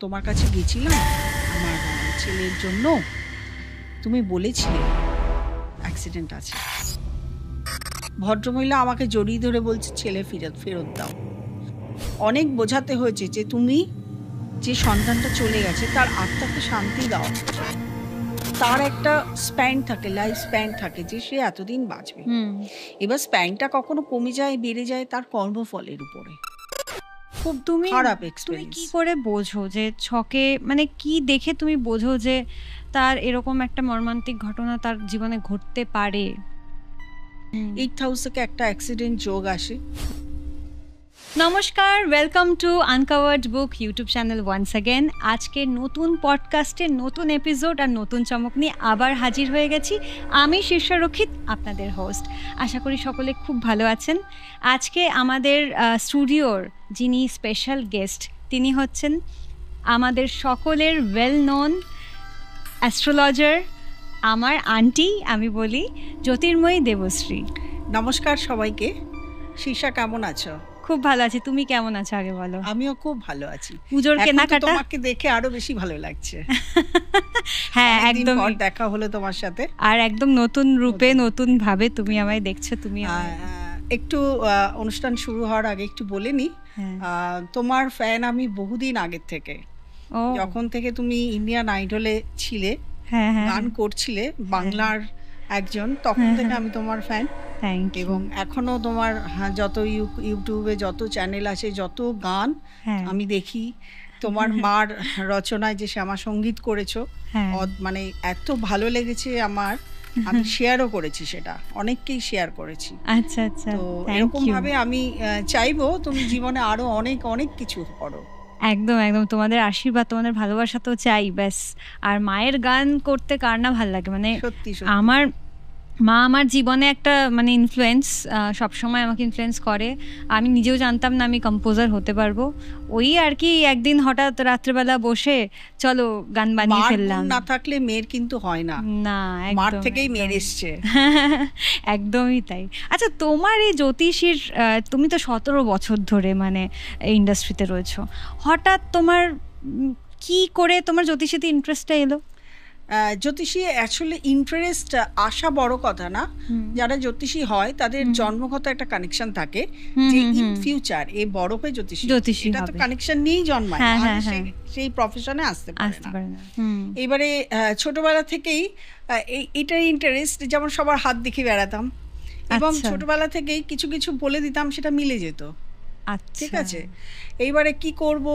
তোমার কাছে গেছিলাম আমার ছেলের জন্য, তুমি বলেছিলে অ্যাক্সিডেন্ট আছে। ভদ্রমহিলা আমাকে জড়িয়ে ধরে বলছে ছেলে ফেরত দাও। অনেক বোঝাতে হয়েছে যে তুমি যে সন্তানটা চলে গেছে তার আত্মাকে শান্তি দাও, তার একটা স্প্যান থাকে, লাইফ স্প্যান থাকে যে সে এতদিন বাঁচবে। এবার স্প্যানটা কখনো কমে যায় বেড়ে যায় তার কর্মফলের উপরে। খুব খারাপ তুমি এক্সপেরিয়েন্স। কি করে বোঝো যে ছকে, মানে কি দেখে তুমি বোঝো যে তার এরকম একটা মর্মান্তিক ঘটনা তার জীবনে ঘটতে পারে? 8th হাউস থেকে একটা অ্যাক্সিডেন্ট যোগ আসে। নমস্কার, welcome to uncovered book YouTube channel once again. আজকে নতুন পডকাস্টের নতুন এপিসোড আর নতুন চমক নিয়ে আবার হাজির হয়ে গেছি। আমি শীর্ষা রক্ষিত, আপনাদের হোস্ট। আশা করি সকলে খুব ভালো আছেন। আজকে আমাদের স্টুডিওর যিনি স্পেশাল গেস্ট, তিনি হচ্ছেন আমাদের সকলের ওয়েল নোন অ্যাস্ট্রোলজার, আমার আন্টি আমি বলি, জ্যোতির্ময়ী দেবশ্রী। নমস্কার সবাইকে। শীর্ষা কেমন আছো? খুব ভালো আছি, তুমি কেমন আছো আগে বলো। আমিও খুব ভালো আছি। পুজোর কেনাকাটা? তোমাকে দেখে আরো বেশি ভালো লাগছে। হ্যাঁ, একদম দেখা হলো তোমার সাথে, আর একদম নতুন রূপে নতুন ভাবে তুমি আমায় দেখছো। তুমি একটু অনুষ্ঠান শুরু হওয়ার আগে একটু বলে নি, তোমার ফ্যান আমি বহুদিন আগের থেকে। যখন থেকে তুমি ইন্ডিয়ান আইডলে ছিলে, গান করছিলে বাংলার একজন, তখন থেকে আমি তোমার ফ্যান। এবং এখনো তোমার যত ইউটিউবে যত চ্যানেল আছে, যত গান আমি দেখি, তোমার মার রচনায় যে শ্যামা সঙ্গীত করেছো, মানে এত ভালো লেগেছে আমার। আমি শেয়ারও করেছি, সেটা অনেককেই শেয়ার করেছি। আচ্ছা আচ্ছা, তো এরকম ভাবে আমি চাইবো তুমি জীবনে আরো অনেক অনেক কিছু করো। একদম একদম, তোমাদের আশীর্বাদ, তোমাদের ভালোবাসা তো চাই ব্যাস। আর মায়ের গান করতে কার না ভালো লাগে, মানে সত্যি আমার মা আমার জীবনে একটা মানে ইনফ্লুয়েন্স, সবসময় আমাকে ইনফ্লুয়েন্স করে। আমি নিজেও জানতাম না আমি কম্পোজার হতে পারবো। ওই আর কি একদিন হঠাৎ রাত্রেবেলা বসে চলো গান বানিয়ে ফেললাম। না থাকলে মেয়ের কিন্তু হয় না, না মার থেকেই মেয়ের এসছে। একদমই তাই। আচ্ছা, তোমার এই জ্যোতিষীর, তুমি তো 17 বছর ধরে মানে ইন্ডাস্ট্রিতে রয়েছো, হঠাৎ তোমার কি করে তোমার জ্যোতিষীতে ইন্টারেস্টটা এলো? জ্যোতিষী অ্যাকচুয়ালি ইন্টারেস্ট আসা বড় কথা না। যারা জ্যোতিষী হয় তাদের জন্মগত একটা কানেকশন থাকে যে ইন ফিউচার এ বড় হয়ে জ্যোতিষী, এটা তো কানেকশন নিয়েই জন্মায়, সেই প্রফেশনে আসতে পারে না। এবারে ছোটবেলা থেকেই এটার ইন্টারেস্ট, যেমন সবার হাত দেখে বেড়াতাম এবং ছোটবেলা থেকেই কিছু কিছু বলে দিতাম, সেটা মিলে যেত। ঠিক আছে, এইবারে কি করব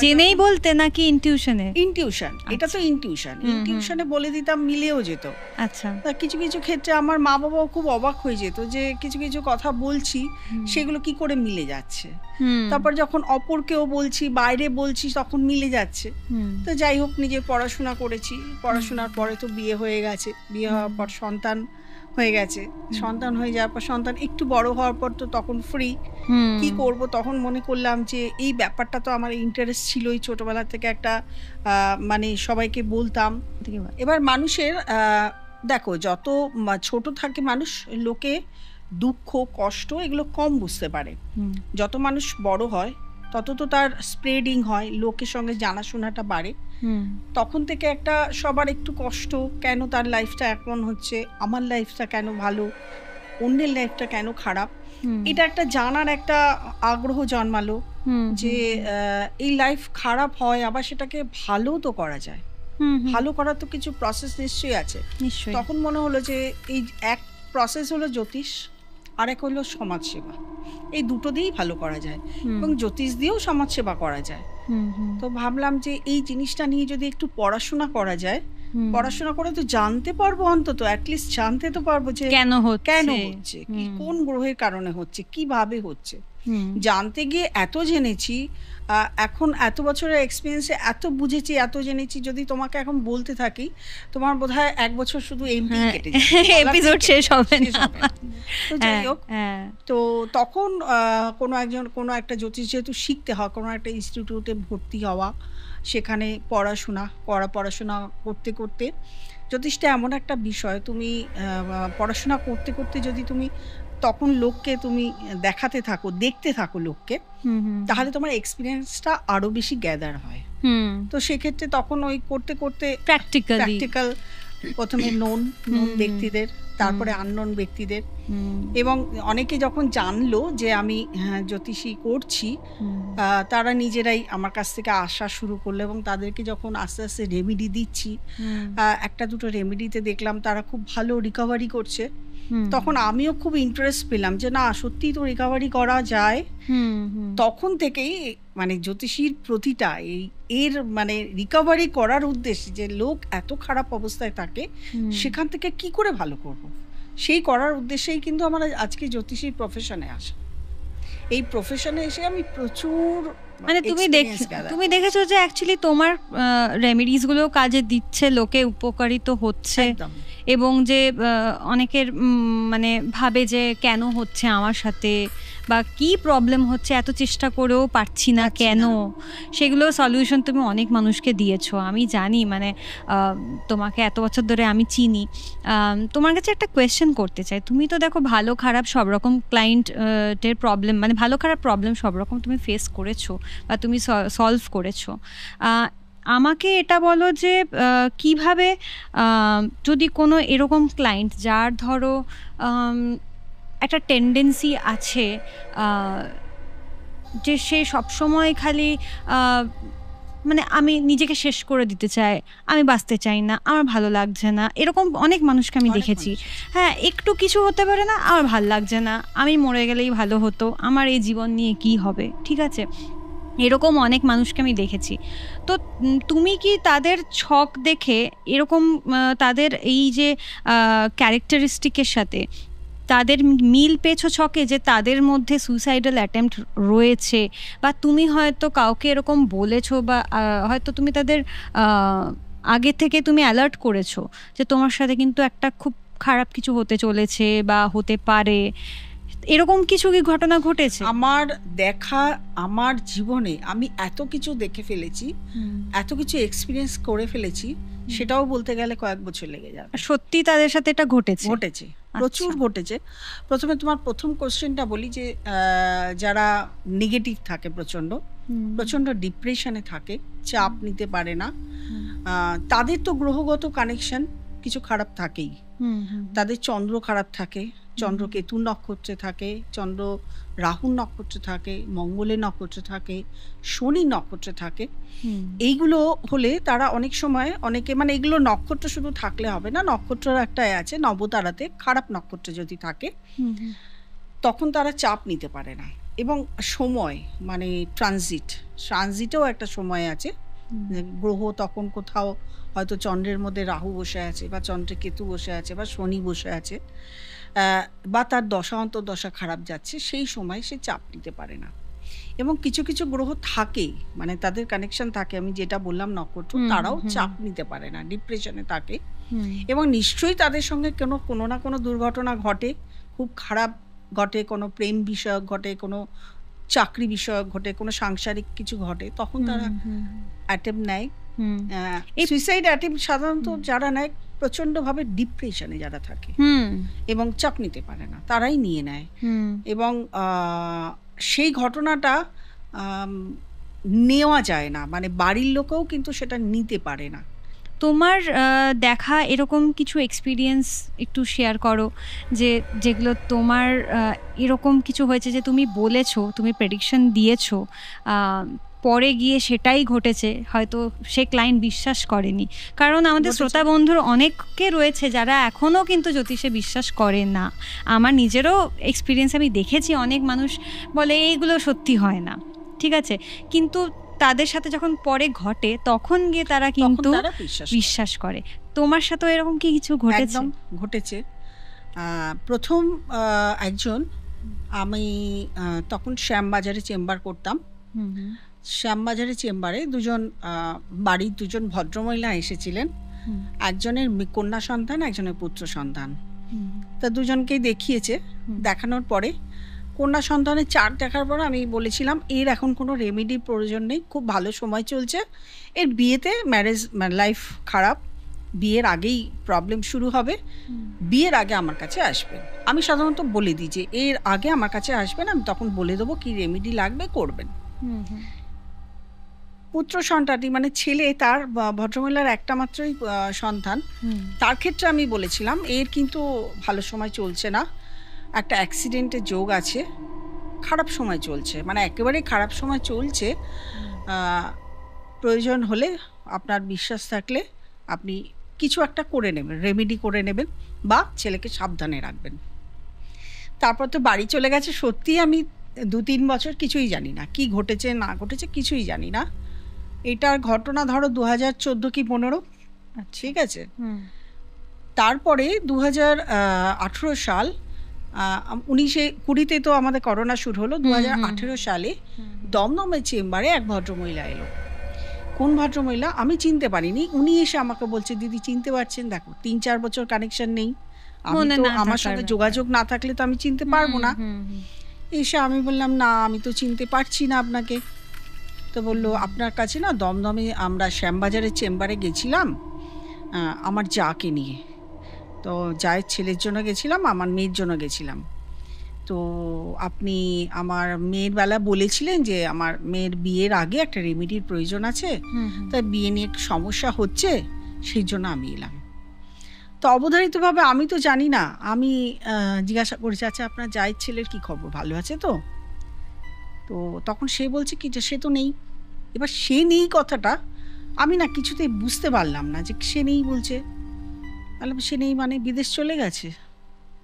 জেনেই বলতে নাকি ইনটিউশনে? ইনটিউশন, এটা তো ইনটিউশনে বলে দিতাম, মিলেও যেত। আচ্ছা, কিছু কিছু ক্ষেত্রে আমার মা বাবাও খুব অবাক হয়ে যেত যে কিছু কিছু কথা বলছি সেগুলো কি করে মিলে যাচ্ছে। তারপর যখন অপরকেও বলছি, বাইরে বলছি, তখন মিলে যাচ্ছে। তো যাই হোক, নিজের পড়াশোনা করেছি, পড়াশোনার পরে তো বিয়ে হয়ে গেছে, বিয়ে হওয়ার পর সন্তান হয়ে গেছে, সন্তান হয়ে যাওয়ার পর সন্তান একটু বড় হওয়ার পর তো তখন ফ্রি, কি করব, তখন মনে করলাম যে এই ব্যাপারটা তো আমার ইন্টারেস্ট ছিলই ছোটবেলা থেকে, একটা মানে সবাইকে বলতাম। এবার মানুষের দেখো, যত ছোট থাকে মানুষ, লোকে দুঃখ কষ্ট এগুলো কম বুঝতে পারে। যত মানুষ বড় হয় তত তো তার স্প্রেডিং হয়, লোকের সঙ্গে জানাশোনাটা বাড়ে। তখন থেকে একটা সবার একটু কষ্ট, কেন তার লাইফটা এমন হচ্ছে, আমার লাইফটা কেন ভালো, অন্যের লাইফটা কেন খারাপ, এটা একটা জানার একটা আগ্রহ জন্মালো যে এই লাইফ খারাপ হয়, আবার সেটাকে ভালো তো করা যায়, ভালো করার তো কিছু প্রসেস নিশ্চয়ই আছে। তখন মনে হলো যে এই এক প্রসেস হলো জ্যোতিষ, আর এক হলো সমাজসেবা, এই দুটো দিয়েই ভালো করা যায় এবং জ্যোতিষ দিয়েও সমাজসেবা করা যায়। তো ভাবলাম যে এই জিনিসটা নিয়ে যদি একটু পড়াশোনা করা যায়, পড়াশোনা করে তো জানতে পারবো, অন্তত অ্যাটলিস্ট জানতে তো পারবো যে কেন হচ্ছে, কি কোন গ্রহের কারণে হচ্ছে, কিভাবে হচ্ছে। জানতে গিয়ে এত জেনেছি, এখন এত বছরের এক্সপিরিয়েন্সে এত বুঝেছি, এত জেনেছি, যদি তোমাকে এখন বলতে থাকি তোমার বোধহয় 1 বছর শুধু এমনি কেটে যাবে, এপিসোড শেষ হবে না। তো যাই হোক, তো তখন কোনো একটা জ্যোতিষ যেহেতু শিখতে হয়, কোনো একটা ইনস্টিটিউটে ভর্তি হওয়া, সেখানে পড়াশোনা করতে করতে, জ্যোতিষটা এমন একটা বিষয়, তুমি পড়াশোনা করতে করতে যদি তুমি তখন লোককে তুমি দেখাতে থাকো, দেখতে থাকো লোককে, তাহলে তোমার এক্সপিরিয়েন্সটা আরো বেশি গ্যাদার হয়। তো সেক্ষেত্রে তখন ওই করতে করতে প্র্যাকটিক্যাল প্রথমে নোন ব্যক্তিদের, তারপরে আননোন ব্যক্তিদের, এবং অনেকে যখন জানলো যে আমি জ্যোতিষী করছি, তারা নিজেরাই আমার কাছ থেকে আসা শুরু করলো, এবং তাদেরকে যখন আস্তে আস্তে রেমেডি দিচ্ছি, একটা দুটো রেমেডিতে দেখলাম তারা খুব ভালো রিকভারি করছে, তখন আমিও খুব ইন্টারেস্ট পেলাম যে না, সত্যি তো রিকভারি করা যায়। তখন থেকেই মানে জ্যোতিষীর প্রতিটা এর মানে রিকভারি করার উদ্দেশ্যে, যে লোক এত খারাপ অবস্থায় থাকে সেখান থেকে কি করে ভালো করব, সেই করার উদ্দেশ্যেই কিন্তু আমার আজকে জ্যোতিষীর প্রফেশনে আসা। এই প্রফেশনে এসে আমি প্রচুর মানে তুমি দেখেছো যে অ্যাকচুয়ালি তোমার রেমেডিস গুলো কাজে দিচ্ছে, লোকে উপকারিত হচ্ছে, এবং যে অনেকের মানে ভাবে যে কেন হচ্ছে আমার সাথে, বা কি প্রবলেম হচ্ছে, এত চেষ্টা করেও পারছি না কেন, সেগুলো সলিউশন তুমি অনেক মানুষকে দিয়েছো। আমি জানি, মানে তোমাকে এত বছর ধরে আমি চিনি। তোমার কাছে একটা কোয়েশ্চেন করতে চাই। তুমি তো দেখো ভালো খারাপ সব রকম ক্লায়েন্টের প্রবলেম, মানে ভালো খারাপ প্রবলেম সব রকম তুমি ফেস করেছো বা তুমি সলভ করেছো। আমাকে এটা বলো যে কিভাবে যদি কোনো এরকম ক্লায়েন্ট যার ধরো একটা টেন্ডেন্সি আছে যে সে সবসময় খালি মানে আমি নিজেকে শেষ করে দিতে চাই, আমি বাঁচতে চাই না, আমার ভালো লাগছে না, এরকম অনেক মানুষকে আমি দেখেছি। হ্যাঁ, একটু কিছু হতে পারে না, আমার ভালো লাগছে না, আমি মরে গেলেই ভালো হতো, আমার এই জীবন নিয়ে কি হবে, ঠিক আছে, এরকম অনেক মানুষকে আমি দেখেছি। তো তুমি কি তাদের ছক দেখে এরকম তাদের এই যে ক্যারেক্টারিস্টিকের সাথে তাদের মিল পেয়েছো ছকে, যে তাদের মধ্যে সুইসাইডাল অ্যাটেম্প্ট রয়েছে, বা তুমি হয়তো কাউকে এরকম বলেছো, বা হয়তো তুমি তাদের আগে থেকে তুমি অ্যালার্ট করেছো যে তোমার সাথে কিন্তু একটা খুব খারাপ কিছু হতে চলেছে বা হতে পারে, এরকম কিছু কি ঘটনা ঘটেছে? আমার দেখা, আমার জীবনে আমি এত কিছু দেখে ফেলেছি, এত কিছু এক্সপিরিয়েন্স করে ফেলেছি, সেটাও বলতে গেলে কয়েক বছর লেগে যাবে। সত্যি তাদের সাথে এটা ঘটেছে? প্রচুর ঘটেছে। প্রথমে তোমার প্রথম কোশ্চেনটা বলি, যে যারা নেগেটিভ থাকে, প্রচন্ড ডিপ্রেশনে থাকে, চাপ নিতে পারে না, তাদের তো গ্রহগত কানেকশন কিছু খারাপ থাকেই। তাদের চন্দ্র খারাপ থাকে, চন্দ্র কেতু নক্ষত্রে থাকে, চন্দ্র রাহুর নক্ষত্রে থাকে, মঙ্গলের নক্ষত্রে থাকে, শনি নক্ষত্রে থাকে। এইগুলো হলে তারা অনেক সময় অনেকে, মানে এগুলো নক্ষত্র শুধু থাকলে হবে না, নক্ষত্রের একটা আছে নবতারাতে খারাপ নক্ষত্র যদি থাকে তখন তারা চাপ নিতে পারে না। এবং সময় মানে ট্রানজিটেও একটা সময় আছে, গ্রহ তখন কোথাও হয়তো চন্দ্রের মধ্যে রাহু বসে আছে, বা চন্দ্রে কেতু বসে আছে, বা শনি বসে আছে, বা তার দশা অন্তর্দশা খারাপ যাচ্ছে, সেই সময় সে চাপ নিতে পারে না। এবং কিছু কিছু গ্রহ থাকে, মানে তাদের কানেকশন থাকে, আমি যেটা বললাম নক্ষত্র, তারাও চাপ নিতে পারে না, ডিপ্রেশনে থাকে। এবং নিশ্চয়ই তাদের সঙ্গে কোনো না কোনো দুর্ঘটনা ঘটে, খুব খারাপ ঘটে, কোনো প্রেম বিষয়ক ঘটে, কোনো চাকরি বিষয়ক ঘটে, কোনো সাংসারিক কিছু ঘটে, তখন তারা অ্যাটেম্প নেয়। সুইসাইড অ্যাটেম্প সাধারণত যারা নেয় প্রচন্ডভাবে ডিপ্রেশনে যারা থাকে এবং চাপ নিতে পারে না, তারাই নিয়ে নেয়। এবং সেই ঘটনাটা নেওয়া যায় না, মানে বাড়ির লোকেও কিন্তু সেটা নিতে পারে না। তোমার দেখা এরকম কিছু এক্সপিরিয়েন্স একটু শেয়ার করো, যে যেগুলো তোমার এরকম কিছু হয়েছে যে তুমি বলেছো, তুমি প্রেডিকশন দিয়েছো, পরে গিয়ে সেটাই ঘটেছে, হয়তো সে ক্লায়েন্ট বিশ্বাস করেনি। কারণ আমাদের শ্রোতা বন্ধুর অনেকে রয়েছে যারা এখনও কিন্তু জ্যোতিষে বিশ্বাস করে না। আমার নিজেরও এক্সপিরিয়েন্স আমি দেখেছি, অনেক মানুষ বলে এইগুলো সত্যি হয় না, ঠিক আছে, কিন্তু তাদের সাথে যখন পরে ঘটে তখন গিয়ে তারা কিন্তু বিশ্বাস করে। তোমার সাথে এরকম কি কিছু ঘটেছে? প্রথম একজন, আমি তখন শ্যামবাজারে চেম্বার করতাম, শ্যামবাজারে চেম্বারে বাড়ির দুজন ভদ্রমহিলা এসেছিলেন, একজনের কন্যা সন্তান, একজনের পুত্র সন্তান। তা দুজনকেই দেখিয়েছে। দেখানোর পরে কন্যা সন্তানের চার্ট দেখার পর আমি বলেছিলাম এর এখন কোনো রেমেডির প্রয়োজন নেই, খুব ভালো সময় চলছে, এর বিয়েতে লাইফ খারাপ, বিয়ের আগেই প্রবলেম শুরু হবে, বিয়ের আগে আমার কাছে আসবেন। আমি সাধারণত বলে দিই যে এর আগে আমার কাছে আসবেন, আমি তখন বলে দেবো কি রেমেডি লাগবে করবেন। পুত্র সন্তানটি মানে ছেলে, তার ভদ্রমহিলার একটা মাত্রই সন্তান, তার ক্ষেত্রে আমি বলেছিলাম এর কিন্তু ভালো সময় চলছে না, একটা অ্যাক্সিডেন্টের যোগ আছে, খারাপ সময় চলছে, মানে একেবারেই খারাপ সময় চলছে। প্রয়োজন হলে আপনার বিশ্বাস থাকলে আপনি কিছু একটা করে নেবেন, রেমেডি করে নেবেন বা ছেলেকে সাবধানে রাখবেন। তারপর তো বাড়ি চলে গেছে। সত্যিই আমি 2-3 বছর কিছুই জানি না, কি ঘটেছে না ঘটেছে কিছুই জানি না। এটার ঘটনা ধরো 2014 কি 15, ঠিক আছে। তারপরে 2018 সাল 19-20 তো আমাদের করোনা শুরু হলো। 2018 সালে দমদমের চেম্বারে এক ভদ্রমহিলা এলো। কোন ভদ্রমহিলা আমি চিনতে পারিনি, উনি এসে আমাকে বলছে দিদি চিনতে পারছেন, দেখো 3-4 বছর কানেকশন নেই, আমি তো আমার সঙ্গে যোগাযোগ না থাকলে তো আমি চিনতে পারবো না। এসে আমি বললাম না আমি তো চিনতে পারছি না আপনাকে। তো বললো আপনার কাছে না দমদমে আমরা শ্যামবাজারের চেম্বারে গেছিলাম আমার যাকে নিয়ে, তো যায়ের ছেলের জন্য গেছিলাম, আমার মেয়ের জন্য গেছিলাম, তো আপনি আমার মেয়ের বেলা বলেছিলেন যে আমার মেয়ের বিয়ের আগে একটা রেমেডির প্রয়োজন আছে, তাই বিয়ে নিয়ে একটু সমস্যা হচ্ছে, সেই জন্য আমি এলাম। তো অবধারিতভাবে আমি তো জানি না, আমি জিজ্ঞাসা করেছি আচ্ছা আপনার জায়ের ছেলের কি খবর, ভালো আছে তো? তো তখন সে বলছে কি যে সে তো নেই। এবার সে নেই কথাটা আমি না কিছুতেই বুঝতে পারলাম না যে সে নেই বলছে। তাহলে সে নেই মানে বিদেশ চলে গেছে?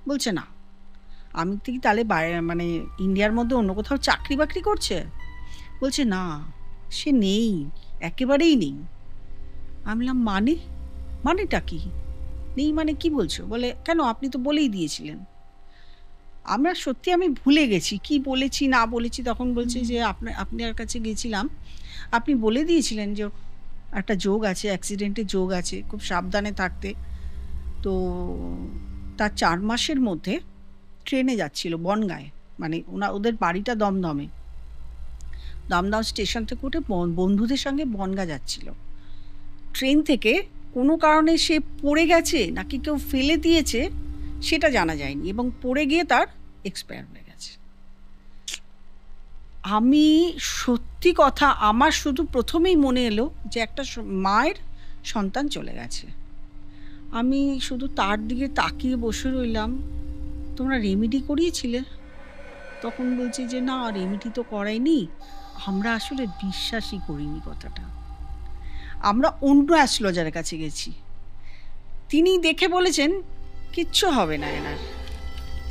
বলছে না। আমি কি তাহলে মানে ইন্ডিয়ার মধ্যে অন্য কোথাও চাকরি বাকরি করছে? বলছে না সে নেই, একেবারেই নেই। আমি বললাম মানেটা কি? নেই মানে কি বলছো? বলে কেন আপনি তো বলেই দিয়েছিলেন। আমি ভুলে গেছি কি বলেছি না বলেছি। তখন বলছে যে আপনার কাছে গেছিলাম, আপনি বলে দিয়েছিলেন যে একটা যোগ আছে, অ্যাক্সিডেন্টের যোগ আছে, খুব সাবধানে থাকতে। তো তার 4 মাসের মধ্যে ট্রেনে যাচ্ছিল বনগাঁয়, মানে ওদের বাড়িটা দমদম স্টেশন থেকে উঠে বন্ধুদের সঙ্গে বনগাঁ যাচ্ছিল। ট্রেন থেকে কোনো কারণে সে পড়ে গেছে নাকি কেউ ফেলে দিয়েছে সেটা জানা যায়নি, এবং পড়ে গিয়ে তার এক্সপায়ার হয়ে গেছে। আমি সত্যি কথা আমার শুধু প্রথমেই মনে এলো যে একটা মায়ের সন্তান চলে গেছে। আমি শুধু তার দিকে তাকিয়ে বসে রইলাম। তোমরা রেমেডি করিয়েছিলে? তখন বলছি যে না রেমেডি তো করাইনি, আমরা আসলে বিশ্বাসই করিনি কথাটা। আমরা অন্য অ্যাস্ট্রোলজারের কাছে গেছি, তিনি দেখে বলেছেন কিচ্ছু হবে না এনার।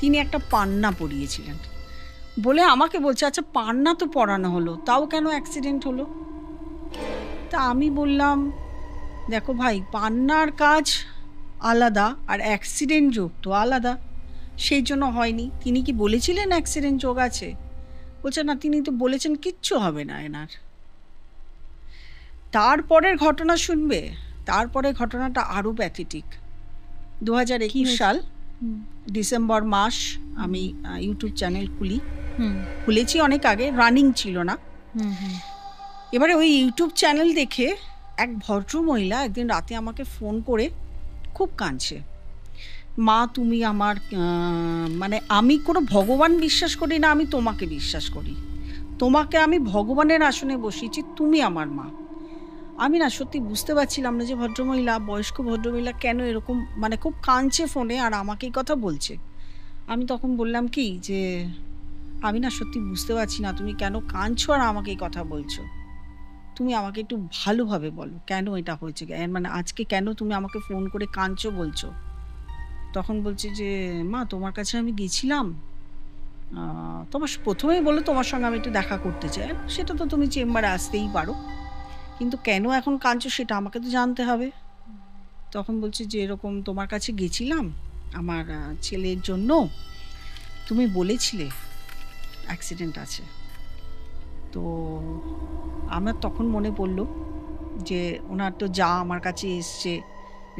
তিনি একটা পান্না পরিয়েছিলেন বলে আমাকে বলছে আচ্ছা পান্না তো পরানো হলো, তাও কেন অ্যাক্সিডেন্ট হলো? তা আমি বললাম দেখো ভাই, পান্নার কাজ আলাদা আর অ্যাক্সিডেন্ট যোগ তো আলাদা, সেই জন্য হয়নি। তিনি কি বলেছিলেন অ্যাক্সিডেন্ট যোগ আছে? বলছে না, তিনি তো বলেছেন কিচ্ছু হবে না এনার। তারপরের ঘটনা শুনবে, তারপরে ঘটনাটা আরও প্যাথেটিক। 2021 সাল ডিসেম্বর মাস আমি ইউটিউব চ্যানেল খুলেছি, অনেক আগে, রানিং ছিল না। এবারে ওই ইউটিউব চ্যানেল দেখে এক ভদ্র মহিলা একদিন রাতে আমাকে ফোন করে খুব কাঁদছে, মা তুমি আমার মানে আমি কোনো ভগবান বিশ্বাস করি না, আমি তোমাকে বিশ্বাস করি, তোমাকে আমি ভগবানের আসনে বসিয়েছি, তুমি আমার মা। আমি না সত্যি বুঝতে পারছিলাম না যে ভদ্রমহিলা, বয়স্ক ভদ্রমহিলা কেন এরকম মানে খুব কাঁদছে ফোনে আর আমাকে এই কথা বলছে। আমি তখন বললাম কি যে আমি না সত্যি বুঝতে পারছি না তুমি কেন কাঁদছো আর আমাকে এই কথা বলছো, তুমি আমাকে একটু ভালোভাবে বলো কেন এটা হয়েছে, মানে আজকে কেন তুমি আমাকে ফোন করে কাঁদছো বলছো। তখন বলছে যে মা তোমার কাছে আমি গেছিলাম, তোমার প্রথমেই বললো তোমার সঙ্গে আমি একটু দেখা করতে চাই, সেটা তো তুমি চেম্বারে আসতেই পারো, কিন্তু কেন এখন কাঁদছো সেটা আমাকে তো জানতে হবে। তখন বলছে যে এরকম তোমার কাছে গেছিলাম আমার ছেলের জন্য, তুমি বলেছিলে অ্যাক্সিডেন্ট আছে। তো আমার তখন মনে পড়লো যে ওনার তো যা আমার কাছে এসছে,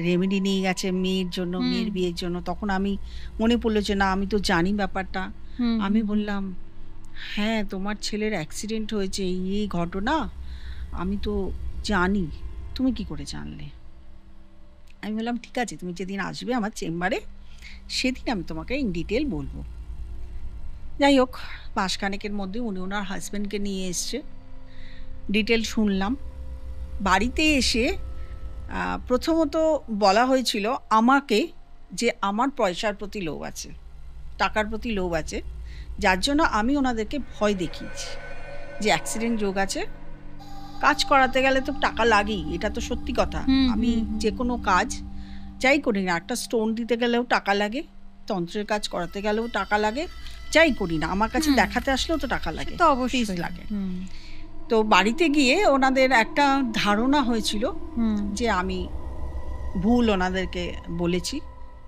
রেমেডি নিয়ে গেছে মেয়ের জন্য, মেয়ের বিয়ের জন্য। তখন আমি মনে পড়লো যে না আমি তো জানি ব্যাপারটা। আমি বললাম হ্যাঁ তোমার ছেলের অ্যাক্সিডেন্ট হয়েছে, এই ঘটনা আমি তো জানি, তুমি কি করে জানলে? আমি বললাম ঠিক আছে তুমি যেদিন আসবে আমার চেম্বারে সেদিন আমি তোমাকে ইন ডিটেল বলবো। যাই হোক, মাসখানেকের মধ্যে উনি ওনার হাজব্যান্ডকে নিয়ে এসছে, ডিটেল শুনলাম। বাড়িতে এসে প্রথমত বলা হয়েছিল আমাকে যে আমার পয়সার প্রতি লোভ আছে, টাকার প্রতি লোভ আছে, যার জন্য আমি ওনাদেরকে ভয় দেখিয়েছি যে অ্যাক্সিডেন্ট যোগ আছে, কাজ করাতে গেলে তো টাকা লাগেই, এটা তো সত্যি কথা। আমি যে কোনো কাজ যাই করি না, একটা স্টোন দিতে গেলেও টাকা লাগে, তন্ত্রের কাজ করাতে গেলেও টাকা লাগে, যাই করি না, আমার কাছে দেখাতে আসলেও তো টাকা লাগে, তো অবশ্যই লাগে। তো বাড়িতে গিয়ে ওনাদের একটা ধারণা হয়েছিল যে আমি ভুল ওনাদেরকে বলেছি,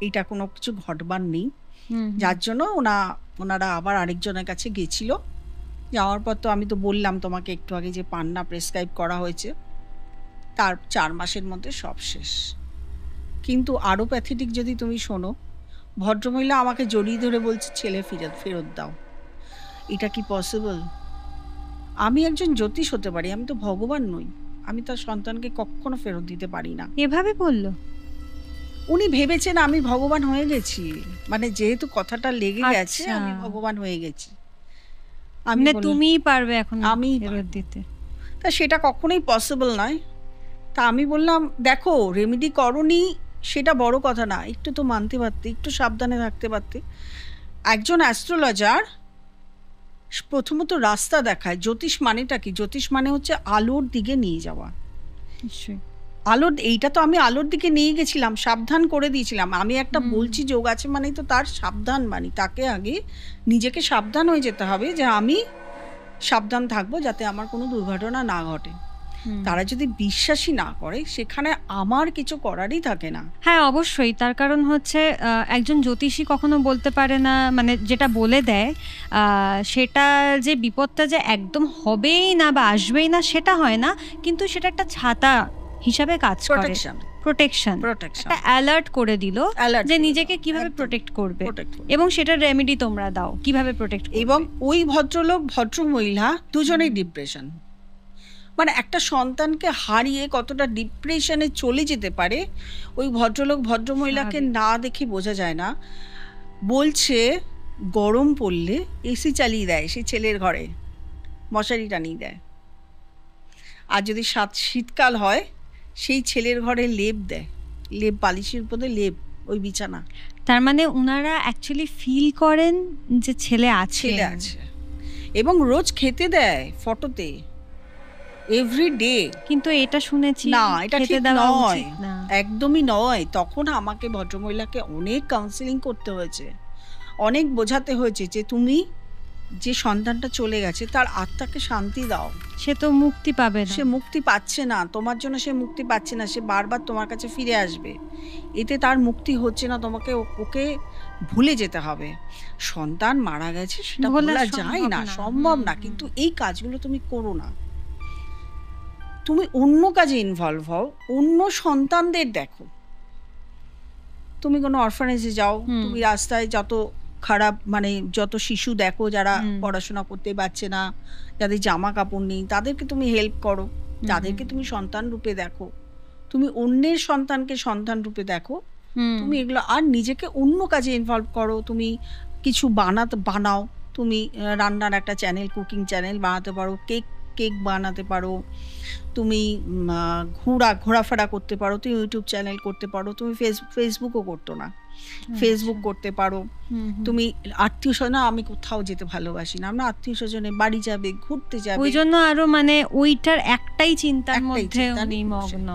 এইটা কোনো কিছু ঘটবার নেই, যার জন্য ওনারা আবার আরেকজনের কাছে গেছিল। যাওয়ার পর তো আমি তো বললাম তোমাকে একটু আগে যে পান্না প্রেসক্রাইব করা হয়েছে, তার 4 মাসের মধ্যে সব শেষ। কিন্তু আরও প্যাথেটিক যদি তুমি শোনো, ভদ্রমহিলা আমাকে জড়িয়ে ধরে বলছে ছেলে ফেরত দাও। এটা কি পসিবল? আমি একজন জ্যোতিষ হতে পারি, আমি তো ভগবান নই, আমি তার সন্তানকে কখনো ফেরত দিতে পারি না। এভাবে বললো? উনি ভেবেছেন আমি ভগবান হয়ে গেছি, মানে যেহেতু কথাটা লেগে গেছে আমি ভগবান হয়ে গেছি, আমি তুমিই পারবে এখন আমি ফেরত দিতে। তা সেটা কখনোই পসিবল নয়। তা আমি বললাম দেখো, রেমেডি করনি সেটা বড় কথা না, একটু তো মানতে পারতে, একটু সাবধানে থাকতে পারতে। একজন অ্যাস্ট্রোলজার প্রথমত রাস্তা দেখায়। জ্যোতিষ মানেটা কি? জ্যোতিষ মানে হচ্ছে আলোর দিকে নিয়ে যাওয়া। আলোর, এইটা তো আমি আলোর দিকে নিয়ে গেছিলাম, সাবধান করে দিয়েছিলাম। আমি একটা বলছি যোগ আছে মানেই তো তার সাবধান মানি, তাকে আগে নিজেকে সাবধান হয়ে যেতে হবে যে আমি সাবধান থাকবো যাতে আমার কোনো দুর্ঘটনা না ঘটে। তারা যদি বিশ্বাসই না করে সেখানে আমার কিছু করারই থাকে না। হ্যাঁ অবশ্যই, তার কারণ হচ্ছে একজন জ্যোতিষী কখনো বলতে পারে না, মানে যেটা বলে দেয় সেটা যে বিপদটা যে একদম হবেই না বা আসবেই না সেটা হয় না, কিন্তু সেটা একটা ছাতা হিসাবে কাজ করে, প্রোটেকশন, একটা অ্যালার্ট করে দিল যে নিজেকে কিভাবে প্রোটেক্ট করবে, এবং সেটার রেমেডি তোমরা দাও কিভাবে প্রোটেক্ট করবে। এবং ওই ভদ্রলোক ভদ্রমহিলা দুজনেই ডিপ্রেশন, মানে একটা সন্তানকে হারিয়ে কতটা ডিপ্রেশনে চলে যেতে পারে ওই ভদ্রলোক ভদ্রমহিলাকে না দেখে বোঝা যায় না। বলছে গরম পড়লে এসি চালিয়ে দেয় সেই ছেলের ঘরে, মশারি টানিয়ে দেয়, আর যদি শীতকাল হয় সেই ছেলের ঘরে লেপ দেয়, লেপ, বালিশের উপরে লেপ, ওই বিছানা। তার মানে ওনারা অ্যাকচুয়ালি ফিল করেন যে ছেলে আছে, এবং রোজ খেতে দেয় ফটোতে, এভরিডে। কিন্তু এটা শুনেছি না, এটা ঠিক নয়, একদমই নয়। তখন আমাকে ভদ্রমহিলাকে অনেক কাউন্সিলিং করতে হয়েছে, অনেক বোঝাতে হয়েছে যে তুমি যে সন্তানটা চলে গেছে তার আত্মাকে শান্তি দাও, সে তো মুক্তি পাবে না, সে মুক্তি পাচ্ছে না, তোমার জন্য সে মুক্তি পাচ্ছে না, সে বারবার তোমার কাছে ফিরে আসবে, এতে তার মুক্তি হচ্ছে না, তোমাকে ওকে ভুলে যেতে হবে। সন্তান মারা গেছে সেটা ভোলা যায় না, সম্ভব না, কিন্তু এই কাজগুলো তুমি করো না, তুমি অন্য কাজে ইনভলভ হও, অন্য সন্তানদের দেখো। তুমি কোনো অরফানেজে যাও, তুমি রাস্তায় যত খারাপ, মানে যত শিশু দেখো যারা পড়াশোনা করতে পারছে না, যাদের জামা কাপড় নেই, তাদেরকে তুমি হেল্প করো, তাদেরকে তুমি সন্তান রূপে দেখো, তুমি অন্যের সন্তানকে সন্তান রূপে দেখো, তুমি এগুলো, আর নিজেকে অন্য কাজে ইনভলভ করো। তুমি কিছু বানাও, তুমি রান্নার একটা চ্যানেল, কুকিং চ্যানেল বানাতে পারো, কেক বানাতে পারো, তুমি ঘোরাফেরা করতে পারো, তুমি ইউটিউব চ্যানেল করতে পারো, তুমি ফেসবুকও করতো না, ফেসবুক করতে পারো, তুমি আত্মীয় স্বজন, আমি কোথাও যেতে ভালোবাসি না, আমরা আত্মীয় স্বজনের বাড়ি যাবে, ঘুরতে যাবে, ওই জন্য আরো মানে ওইটার একটাই চিন্তার মধ্যে উনি মগ্ন।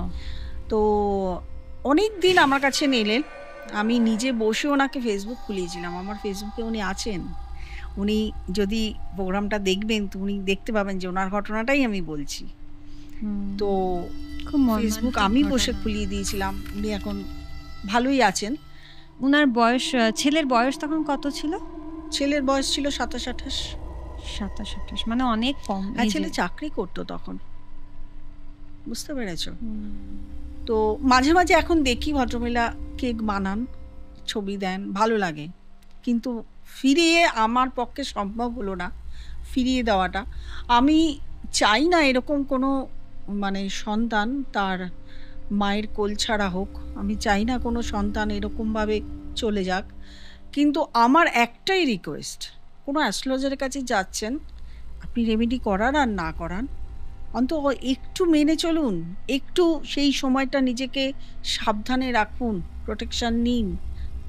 তো অনেক দিন আমার কাছে নিলেন, আমি নিজে বসে ওনাকে ফেসবুক খুলিয়েছিলাম, আমার ফেসবুকে উনি আছেন, উনি যদি প্রোগ্রামটা দেখবেন তো উনি দেখতে পাবেন যে ওনার ঘটনাটাই আমি বলছি। তো ফেসবুক আমি বসে খুলিয়ে দিয়েছিলাম, উনি এখন ভালোই আছেন। ওনার বয়স, ছেলের বয়স তখন কত ছিল? ছেলের বয়স ছিল 27-28। 27-28 মানে অনেক কম। ছেলে চাকরি করতো তখন, বুঝতে পেরেছো? তো মাঝে মাঝে এখন দেখি ভদ্রমহিলা কেক বানান, ছবি দেন, ভালো লাগে, কিন্তু ফিরিয়ে আমার পক্ষে সম্ভব হলো না ফিরিয়ে দেওয়াটা। আমি চাই না এরকম কোনো মানে সন্তান তার মায়ের কোল ছাড়া হোক, আমি চাই না কোনো সন্তান এরকমভাবে চলে যাক, কিন্তু আমার একটাই রিকোয়েস্ট, কোনো অ্যাস্ট্রোলজারের কাছে যাচ্ছেন, আপনি রেমেডি করান আর না করান, অন্তত একটু মেনে চলুন, একটু সেই সময়টা নিজেকে সাবধানে রাখুন, প্রোটেকশন নিন,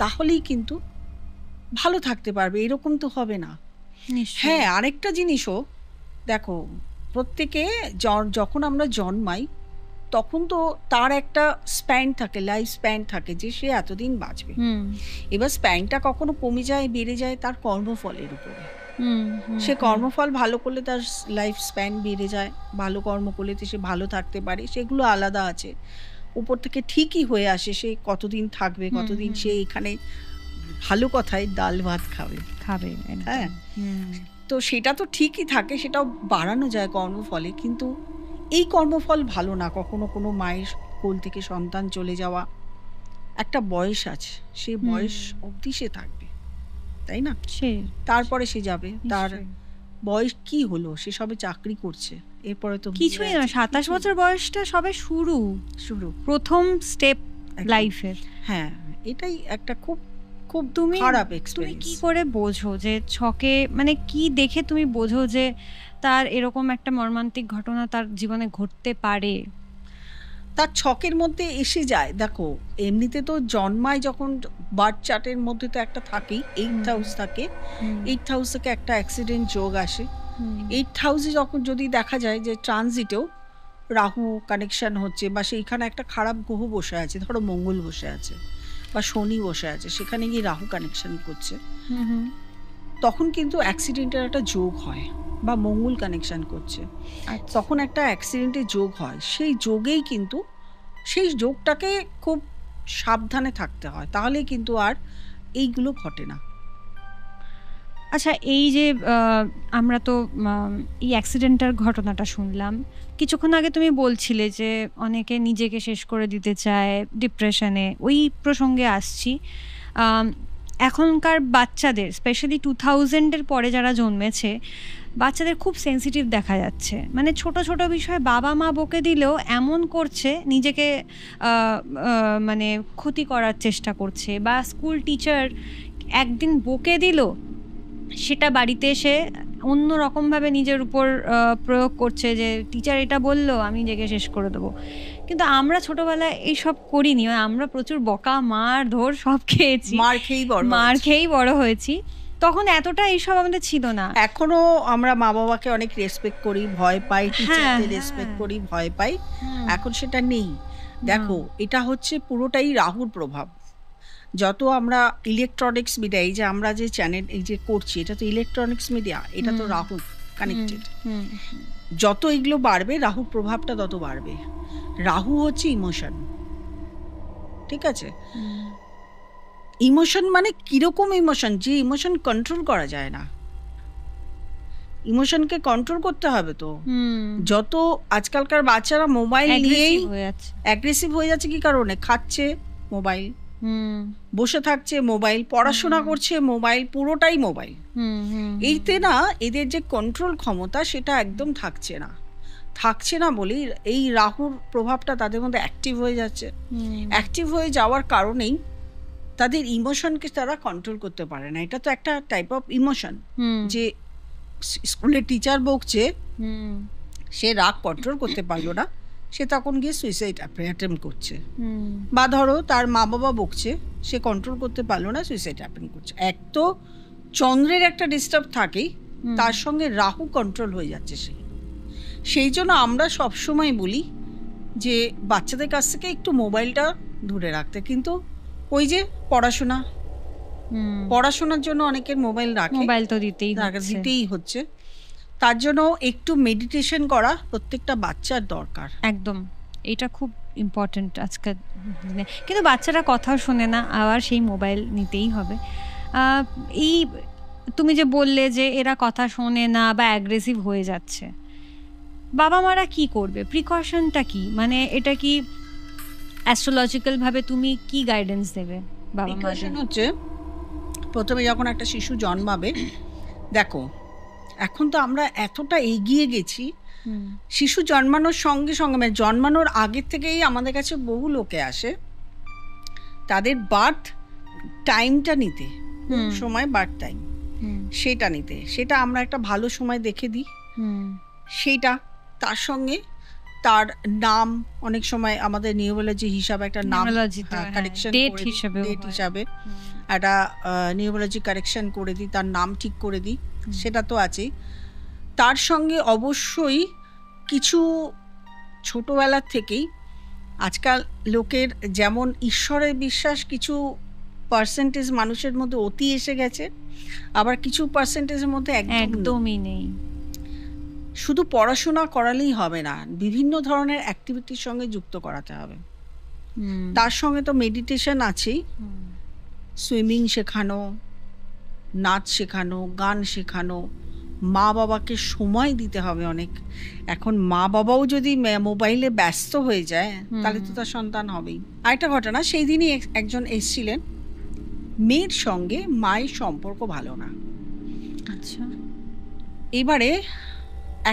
তাহলেই কিন্তু ভালো থাকতে পারবে। এরকম তো হবে না। হ্যাঁ, আরেকটা জিনিসও দেখো, প্রত্যেকে যখন আমরা জন্মাই তখন তো তার একটা স্প্যান থাকে, লাইফ স্প্যান থাকে যে সে এতদিন বাঁচবে। এবার স্প্যানটা কখনো কমে যায়, বেড়ে যায় তার কর্মফলের উপরে। সে কর্মফল ভালো করলে তার লাইফ স্প্যান বেড়ে যায়, ভালো কর্ম করলে সে ভালো থাকতে পারে, সেগুলো আলাদা আছে। উপর থেকে ঠিকই হয়ে আসে সে কতদিন থাকবে, কতদিন সে এখানে ভালো কথায় ডাল ভাত খাবে। হ্যাঁ, তো সেটা তো ঠিকই থাকে, সেটাও বাড়ানো যায় কর্মফলে, কিন্তু এই কর্মফল ভালো না। কখনো কোনো মায়ের কোল থেকে সন্তান চলে যাওয়া, একটা বয়স আছে, সেই বয়স অবধি সে থাকবে, তাই না? তারপরে সে যাবে, তার বয়স কি হলো, সে সবে চাকরি করছে, এরপরে তো কিছুই না। 27 বছর বয়সটা সবে শুরু প্রথম স্টেপ লাইফের। হ্যাঁ, এটাই একটা খুব খুব তুমি খারাপ এক্সপেরিয়েন্স। তুমি কি করে বোঝো যে ছকে, মানে কি দেখে তুমি বোঝো যে তার এরকম একটা মর্মান্তিক ঘটনা তার জীবনে ঘটতে পারে? তার ছকের মধ্যে এসে যায়। দেখো, এমনিতে তো জন্মায় যখন বার্থ চার্টের মধ্যে তো একটা থাকেই, 8th হাউস থাকে, 8th হাউস থেকে একটা অ্যাক্সিডেন্ট যোগ আসে। 8th হাউসে যখন যদি দেখা যায় যে ট্রানজিটেও রাহু কানেকশন হচ্ছে, বা সেইখানে একটা খারাপ গ্রহ বসে আছে, ধরো মঙ্গল বসে আছে বা শনি বসে আছে, সেখানে গিয়ে রাহু কানেকশন করছে, তখন কিন্তু অ্যাক্সিডেন্টের একটা যোগ হয়, বা মঙ্গল কানেকশন করছে, তখন একটা অ্যাক্সিডেন্টের যোগ হয়। সেই যোগেই কিন্তু, সেই যোগটাকে খুব সাবধানে থাকতে হয়, তাহলে কিন্তু আর এইগুলো ঘটে না। আচ্ছা, এই যে আমরা তো এই অ্যাক্সিডেন্টের ঘটনাটা শুনলাম, কিছুক্ষণ আগে তুমি বলছিলে যে অনেকে নিজেকে শেষ করে দিতে চায় ডিপ্রেশনে, ওই প্রসঙ্গে আসছি। এখনকার বাচ্চাদের, স্পেশালি 2000-এর পরে যারা জন্মেছে, বাচ্চাদের খুব সেন্সিটিভ দেখা যাচ্ছে। মানে ছোট ছোট বিষয়ে বাবা মা বকে দিলেও এমন করছে, নিজেকে মানে ক্ষতি করার চেষ্টা করছে, বা স্কুল টিচার একদিন বকে দিল, সেটা বাড়িতে এসে অন্য রকমভাবে নিজের উপর প্রয়োগ করছে, যে টিচার এটা বললো আমি নিজেকে শেষ করে দেবো। কিন্তু আমরা ছোটবেলায় এইসব করিনি, আমরা প্রচুর বকা মার ধর সব খেয়েছি, মার খেয়েই বড় হয়েছি। তখন এতটা এইসব আমাদের ছিল না। এখনো আমরা মা বাবাকে অনেক রেসপেক্ট করি, ভয় পাই, টিচারদের রেসপেক্ট করি, ভয় পাই। এখন সেটা নেই। দেখো, এটা হচ্ছে পুরোটাই রাহুর প্রভাব। যত আমরা ইলেকট্রনিক্স মিডিয়া, এই যে আমরা যে চ্যানেল এই যে করছি, এটা তো ইলেকট্রনিক্স মিডিয়া, এটা তো রাহু কানেক্টেড। যত এগুলো বাড়বে, রাহুর প্রভাবটা তত বাড়বে। রাহু হচ্ছে ইমোশন, ঠিক আছে? ইমোশন মানে কিরকম ইমোশন? যে ইমোশন কন্ট্রোল করা যায় না। ইমোশনকে কন্ট্রোল করতে হবে। তো যত আজকালকার বাচ্চারা মোবাইল নিয়েই অ্যাগ্রেসিভ হয়ে যাচ্ছে, কি কারণে? খাচ্ছে মোবাইল, বসে থাকছে মোবাইল, পড়াশোনা করছে মোবাইল, পুরোটাই মোবাইল। এইতে না এদের যে কন্ট্রোল ক্ষমতা সেটা একদম থাকছে না বলেই এই রাহুর প্রভাবটা তাদের মধ্যে অ্যাক্টিভ হয়ে যাচ্ছে। অ্যাক্টিভ হয়ে যাওয়ার কারণেই তাদের ইমোশনকে তারা কন্ট্রোল করতে পারে না। এটা তো একটা টাইপ অফ ইমোশন, যে স্কুলে টিচার বকছে, সে রাগ কন্ট্রোল করতে পারলো না, সে তখন গিয়ে সুইসাইড অ্যাটেম্প্ট করছে। বা ধরো তার মা বাবা বকছে, সে কন্ট্রোল করতে পারলো না, সুইসাইড অ্যাটেম্প্ট করছে। এক তো চন্দ্রের একটা ডিস্টার্ব থাকেই, তার সঙ্গে রাহু কন্ট্রোল হয়ে যাচ্ছে। সেই জন্য আমরা সবসময় বলি যে বাচ্চাদের কাছ থেকে একটু মোবাইলটা দূরে রাখতে। কিন্তু ওই যে পড়াশোনার জন্য অনেকের মোবাইল রাখে, মোবাইল তো দিতেই হচ্ছে। তার জন্য একটু মেডিটেশন করা প্রত্যেকটা বাচ্চার দরকার। একদম, এটা খুব ইম্পর্টেন্ট আজকাল। কিন্তু বাচ্চারা কথাও শোনে না, আবার সেই মোবাইল নিতেই হবে। এই তুমি যে বললে যে এরা কথা শোনে না বা অ্যাগ্রেসিভ হয়ে যাচ্ছে, বাবা মারা কি করবে? প্রিকশনটা কি? মানে এটা কি অ্যাস্ট্রোলজিক্যাল ভাবে তুমি কি গাইডেন্স দেবে বাবা মাদের? হচ্ছে প্রথমে যখন একটা শিশু জন্মাবে, দেখো এখন তো আমরা এতটা এগিয়ে গেছি, শিশু জন্মানোর সঙ্গে সঙ্গে, মানে জন্মানোর আগের থেকেই আমাদের কাছে বহু লোকে আসে, তাদের বার্থ টাইমটা নিতে, সময় বাট টাইম সেটা নিতে, সেটা আমরা একটা ভালো সময় দেখে দিই সেইটা। তার সঙ্গে তার নাম, অনেক সময় আমাদের নিউমোলজি হিসাবে একটা নাম কারেকশন ডেট হিসাবে একটা নিউমোলজি কারেকশন করে দিই, তার নাম ঠিক করে দিই, সেটা তো আছেই। তার সঙ্গে অবশ্যই কিছু ছোটবেলার থেকেই আজকাল লোকের যেমন ঈশ্বরের বিশ্বাস কিছু পার্সেন্টেজ মানুষের মধ্যে অতি এসে গেছে, আবার কিছু পার্সেন্টেজের মধ্যে একদমই নেই। শুধু পড়াশোনা করালেই হবে না, বিভিন্ন ধরনের অ্যাক্টিভিটির সঙ্গে যুক্ত করাতে হবে। তার সঙ্গে তো মেডিটেশন আছেই, সুইমিং শেখানো, নাচ শেখানো, গান শেখানো, মা বাবাকে সময় দিতে হবে অনেক। এখন মা বাবাও যদি মোবাইলে ব্যস্ত হয়ে যায় তাহলে তো তার সন্তান হবেই। আরেকটা ঘটনা, সেই দিনই একজন এসেছিলেন, মেয়ের সঙ্গে মায়ের সম্পর্ক ভালো না। আচ্ছা, এবারে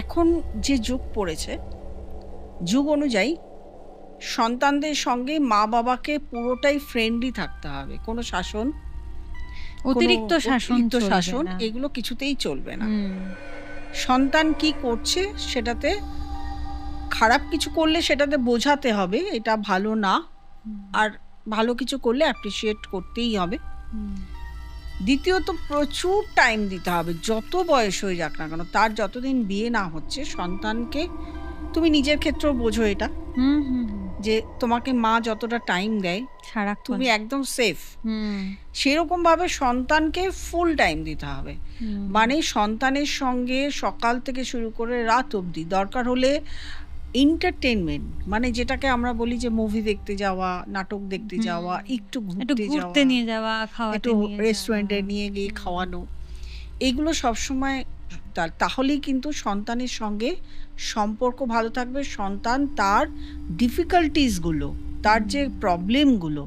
এখন যে যুগ পড়েছে, যুগ অনুযায়ী সন্তানদের সঙ্গে মা বাবাকে পুরোটাই ফ্রেন্ডলি থাকতে হবে, কোনো শাসন, অতিরিক্ত শাসন এগুলো কিছুতেই চলবে না। সন্তান কি করছে সেটাতে, খারাপ কিছু করলে সেটাতে বোঝাতে হবে এটা ভালো না, আর ভালো কিছু করলে অ্যাপ্রিসিয়েট করতেই হবে। দ্বিতীয়ত প্রচুর টাইম দিতে হবে, যত বয়স হয়ে যাক না কেন, তার যতদিন বিয়ে না হচ্ছে সন্তানকে, তুমি নিজের ক্ষেত্রেও বোঝো এটা, যে তোমাকে মা যতটা টাইম দেয় তুমি একদম সেফ, সেরকম ভাবে সন্তানকে ফুল টাইম দিতে হবে। মানে সন্তানের সঙ্গে সকাল থেকে শুরু করে রাত অবধি, দরকার হলে এন্টারটেনমেন্ট, মানে যেটাকে আমরা বলি যে মুভি দেখতে যাওয়া, নাটক দেখতে যাওয়া, একটু ঘুরতে নিয়ে যাওয়া, একটু রেস্টুরেন্টে নিয়ে গিয়ে খাওয়ানো, এগুলো সবসময়, তাহলেই কিন্তু সন্তানের সঙ্গে সম্পর্ক ভালো থাকবে। সন্তান তার ডিফিকাল্টিসগুলো, তার যে প্রবলেমগুলো,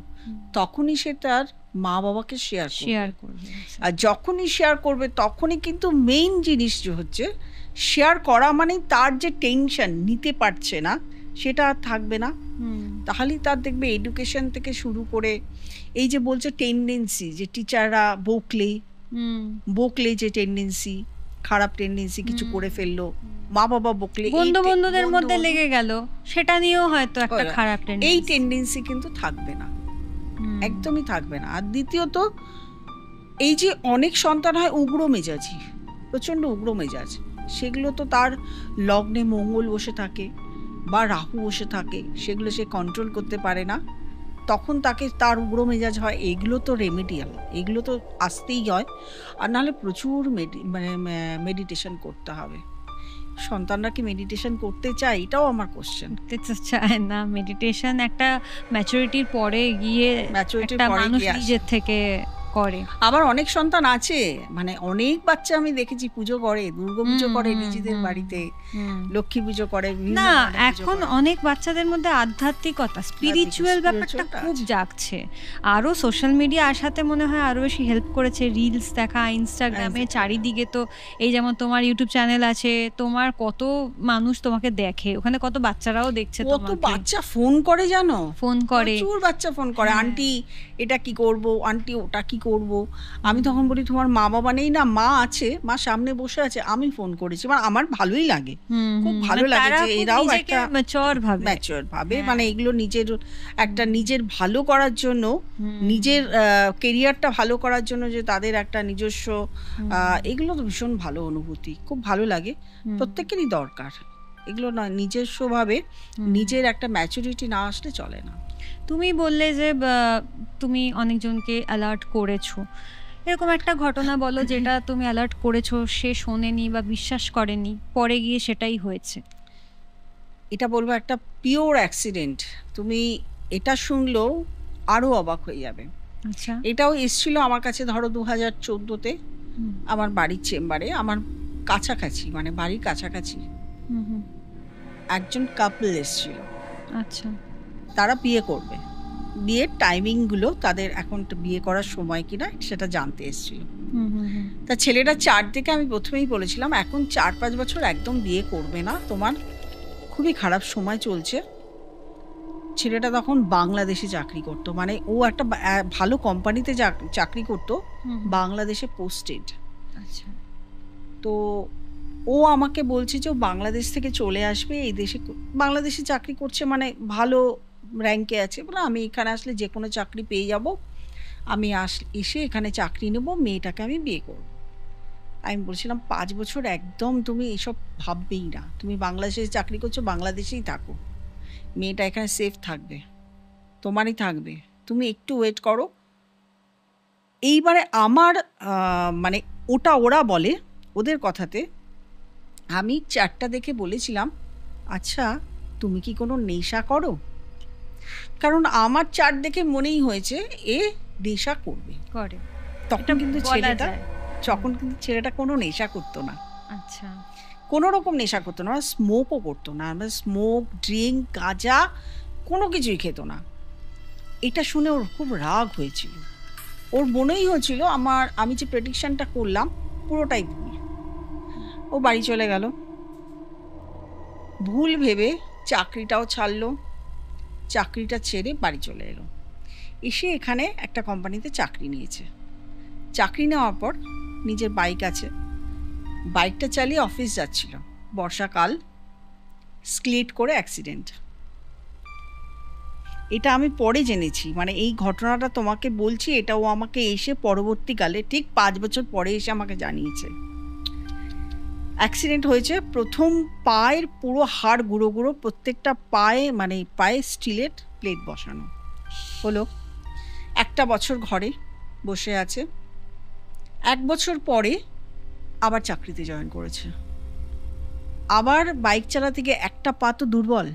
তখনই সে তার মা বাবাকে শেয়ার করবে। আর যখনই শেয়ার করবে তখনই কিন্তু মেইন জিনিস যে হচ্ছে, শেয়ার করা মানে তার যে টেনশন নিতে পারছে না সেটা আর থাকবে না। তাহলেই তার দেখবে এডুকেশন থেকে শুরু করে, এই যে বলছে টেন্ডেন্সি, যে টিচাররা বকলে যে টেন্ডেন্সি, খারাপ টেন্ডেন্সি কিছু করে ফেললো, মা বাবা বকলে, বন্ধুদের মধ্যে লেগে গেল, সেটা নিয়েও হয়তো একটা খারাপ টেন্ডেন্সি, এই টেন্ডেন্সি কিন্তু থাকবে না, একদমই থাকবে না। আর দ্বিতীয়ত, এই যে অনেক সন্তান হয় উগ্র মেজাজি, প্রচন্ড উগ্র মেজাজ, সেগুলো তো তার লগ্নে মঙ্গল বসে থাকে বা রাহু বসে থাকে, সেগুলো সে কন্ট্রোল করতে পারে না, তখন তাকে তার উগ্র মেজাজ হয়। এগুলো তো রেমেডিয়াল, এগুলো তো আসতেই হয়। আর নাহলে প্রচুর মেডিটেশন করতে হবে। সন্তানরা কি মেডিটেশন করতে চায়, এটাও আমার কোশ্চেন। চায় না, মেডিটেশন একটা ম্যাচুরিটির পরে গিয়ে একটা মানুষ নিজের থেকে করে। আবার অনেক সন্তান আছে, মানে অনেক বাচ্চা আমি দেখেছি পুজো করে, দুর্গা পুজো করে নিজেদের বাড়িতে, লক্ষ্মী পুজো করে না। এখন অনেক বাচ্চাদের মধ্যে আধ্যাত্মিকতা, স্পিরিচুয়াল ব্যাপারটা খুব জাগছে। আরো সোশ্যাল মিডিয়া আসাতে মনে হয় আরো বেশি হেল্প করেছে। রিলস দেখা, ইনস্টাগ্রামে চারিদিকে তো, এই যেমন তোমার ইউটিউব চ্যানেল আছে, তোমার কত মানুষ তোমাকে দেখে, ওখানে কত বাচ্চারাও দেখছে, কত বাচ্চা ফোন করে, জানো, ফোন করে, প্রচুর বাচ্চা ফোন করে, আন্টি এটা কি করব, আন্টি ওটা কি করব। আমি তখন বলি, তোমার মা বাবা নেই না? মা আছে, মা সামনে বসে আছে, আমি ফোন করেছি। মানে আমার ভালোই লাগে, খুব ভালো লাগে যে এরাও একটা ম্যাচিওর ভাবে, মানে এগুলো নিজের ভালো করার জন্য, নিজের কেরিয়ারটা ভালো করার জন্য, যে তাদের একটা নিজস্ব, এগুলো তো ভীষণ ভালো অনুভূতি, খুব ভালো লাগে। প্রত্যেকেরই দরকার এগুলো, না নিজস্ব ভাবে নিজের একটা ম্যাচুরিটি না আসলে চলে না। তুমি বললে যে তুমি অনেকজনকে অ্যালার্ট করেছো, এরকম একটা ঘটনা বলো যেটা তুমি অ্যালার্ট করেছো, সে শোনেনি বা বিশ্বাস করেনি, পরে গিয়ে সেটাই হয়েছে। এটা বলবো একটা পিওর অ্যাক্সিডেন্ট, তুমি এটা শুনলেও আরো অবাক হয়ে যাবে। আচ্ছা, এটাও এসেছিল আমার কাছে, ধরো 2014-তে আমার বাড়ির চেম্বারে, আমার কাছাকাছি, মানে বাড়ির কাছাকাছি একজন কাপল এসেছিল। আচ্ছা, তারা বিয়ে করবে, বিয়ের টাইমিংগুলো তাদের এখন বিয়ে করার সময় কিনা সেটা জানতে এসেছিল। তা ছেলেটা 4 থেকে, আমি প্রথমেই বলেছিলাম এখন 4-5 বছর একদম বিয়ে করবে না, তোমার খুবই খারাপ সময় চলছে, ছেলেটা তখন বাংলাদেশে চাকরি করতো, মানে ও একটা ভালো কোম্পানিতে চাকরি করতো, বাংলাদেশে পোস্টেড। আচ্ছা। তো ও আমাকে বলছে যে ও বাংলাদেশ থেকে চলে আসবে এই দেশে, বাংলাদেশে চাকরি করছে, মানে ভালো র্যাঙ্কে আছে, বলে আমি এখানে আসলে যে কোনো চাকরি পেয়ে যাব, আমি এসে এখানে চাকরি নেব, মেয়েটাকে আমি বিয়ে করব। আমি বলছিলাম 5 বছর একদম তুমি এসব ভাববেই না, তুমি বাংলাদেশে চাকরি করছো, বাংলাদেশেই থাকো, মেয়েটা এখানে সেফ থাকবে, তোমারই থাকবে, তুমি একটু ওয়েট করো। এইবারে আমার মানে ওরা বলে, ওদের কথাতে আমি চারটা দেখে বলেছিলাম, আচ্ছা তুমি কি কোনো নেশা করো? কারণ আমার চার্ট দেখে মনেই হয়েছে এ নেশা করবে। তখন কিন্তু ছেলেটা কোনো নেশা করতো না। আচ্ছা। কোনো রকম নেশা করতো না, স্মোকও করতো না, স্মোক, ড্রিঙ্ক, গাঁজা কোনো কিছুই খেতো না। এটা শুনে ওর খুব রাগ হয়েছিল, ওর মনেই হয়েছিল আমি যে প্রেডিকশনটা করলাম পুরোটাই ভুল। ও বাড়ি চলে গেল, ভুল ভেবে চাকরিটাও ছাড়লো, চাকরিটা ছেড়ে বাড়ি চলে এলো, এসে এখানে একটা কোম্পানিতে চাকরি নিয়েছে। চাকরি নেওয়ার পর নিজের বাইক আছে, বাইকটা চালিয়ে অফিস যাচ্ছিল, বর্ষাকাল, স্লিড করে অ্যাক্সিডেন্ট। এটা আমি পরে জেনেছি, মানে এই ঘটনাটা তোমাকে বলছি, এটাও আমাকে এসে পরবর্তীকালে ঠিক 5 বছর পরে এসে আমাকে জানিয়েছে। অ্যাক্সিডেন্ট হয়েছে, প্রথম পায়ের পুরো হাড় গুঁড়ো গুঁড়ো, প্রত্যেকটা পায়ে স্টিলের প্লেট বসানো হলো। 1 বছর ঘরে বসে আছে, 1 বছর পরে আবার চাকরিতে জয়েন করেছে। আবার বাইক চালাতে গিয়ে একটা পা তো দুর্বল,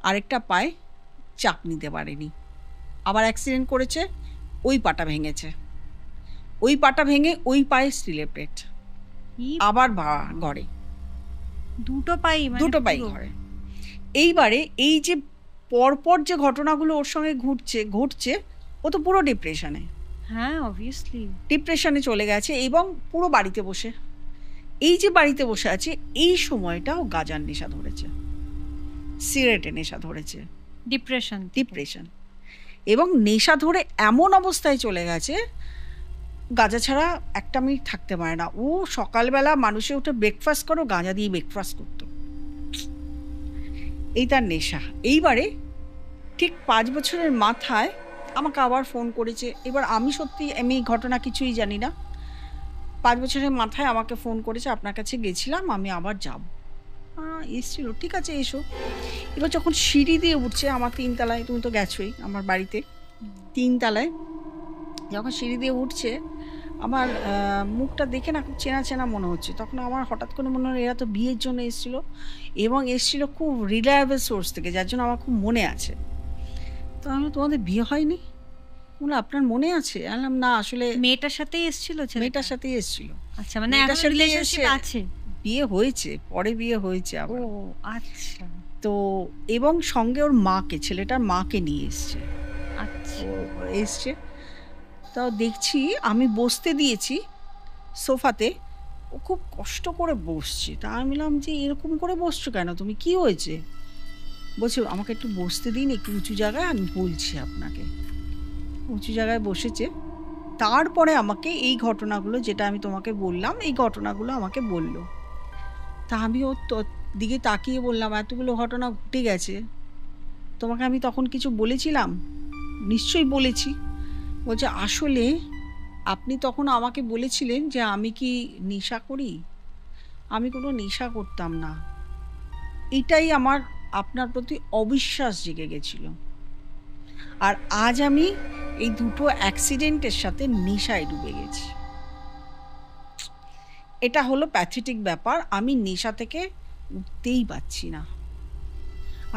আরেকটা পায়ে চাপ নিতে পারেনি, আবার অ্যাক্সিডেন্ট করেছে, ওই পাটা ভেঙেছে, ওই পাটা ভেঙে ওই পায়ে স্টিলের প্লেট, আবার ঘরে দুটো পাই ঘরে। এইবারে এই যে পরপর যে ঘটনাগুলো ওর সঙ্গে ঘটছে, ও তো পুরো ডিপ্রেশনে, হ্যাঁ অবভিয়াসলি ডিপ্রেশনে চলে গেছে, এবং পুরো বাড়িতে বসে, এই যে বাড়িতে বসে আছে এই সময়টা ও গাঁজার নেশা ধরেছে, সিগারেটের নেশা ধরেছে, ডিপ্রেশন, এবং নেশা ধরে এমন অবস্থায় চলে গেছে গাঁজা ছাড়া একটা মিনিট থাকতে পারে না। ও সকালবেলা মানুষে উঠে ব্রেকফাস্ট করো, গাঁজা দিয়ে ব্রেকফাস্ট করতো, এই তার নেশা। এইবারে ঠিক 5 বছরের মাথায় আমাকে আবার ফোন করেছে। এবার আমি ঘটনা কিছুই জানি না, 5 বছরের মাথায় আমাকে ফোন করেছে, আপনার কাছে গেছিলাম, আমি আবার যাব। এসছিল, ঠিক আছে এসো। এবার যখন সিঁড়ি দিয়ে উঠছে, আমার 3 তলায়, তুমি তো গেছোই আমার বাড়িতে, 3 তলায় যখন সিঁড়ি দিয়ে উঠছে, আমার মুখটা দেখে না খুব চেনা চেনা মনে হচ্ছে। তখন আমার হঠাৎ করে মনে হলো এরা তো বিয়ের জন্য এসেছিলো, এবং এসেছিলো খুব রিলায়েবল সোর্স থেকে, যার জন্য আমার খুব মনে আছে। তো আমি, তোমাদের বিয়ে হয়নি? বলে আপনার মনে আছে? বললাম না, আসলে মেয়েটার সাথেই এসেছিল, মেয়েটার সাথেই এসেছিল। আচ্ছা, মানে একটা রিলেশনশিপ আছে, বিয়ে হয়েছে, পরে বিয়ে হয়েছে আবার। ও আচ্ছা। তো এবং সঙ্গে ওর মাকে, ছেলেটার মাকে নিয়ে এসছে। আচ্ছা, এসছে, তাও দেখছি আমি বসতে দিয়েছি সোফাতে, ও খুব কষ্ট করে বসছে। তা আমি বললাম যে এরকম করে বসছো কেন তুমি, কি হয়েছে? বলছে আমাকে একটু বসতে দিন, একটু উঁচু জায়গায়, আমি বলছি আপনাকে। উঁচু জায়গায় বসেছে, তারপরে আমাকে এই ঘটনাগুলো, যেটা আমি তোমাকে বললাম, এই ঘটনাগুলো আমাকে বলল। তা আমি ওর দিকে তাকিয়ে বললাম, এতগুলো ঘটনা ঘটে গেছে, তোমাকে আমি তখন কিছু বলেছিলাম? নিশ্চয়ই বলেছি। বলছে আসলে আপনি তখন আমাকে বলেছিলেন যে আমি কি নেশা করি, আমি কোনো নেশা করতাম না, এটাই আমার আপনার প্রতি অবিশ্বাস জেগে গেছিল, আর আজ আমি এই দুটো অ্যাক্সিডেন্টের সাথে নেশায় ডুবে গেছি। এটা হলো প্যাথেটিক ব্যাপার, আমি নেশা থেকে উঠতেই পারছি না,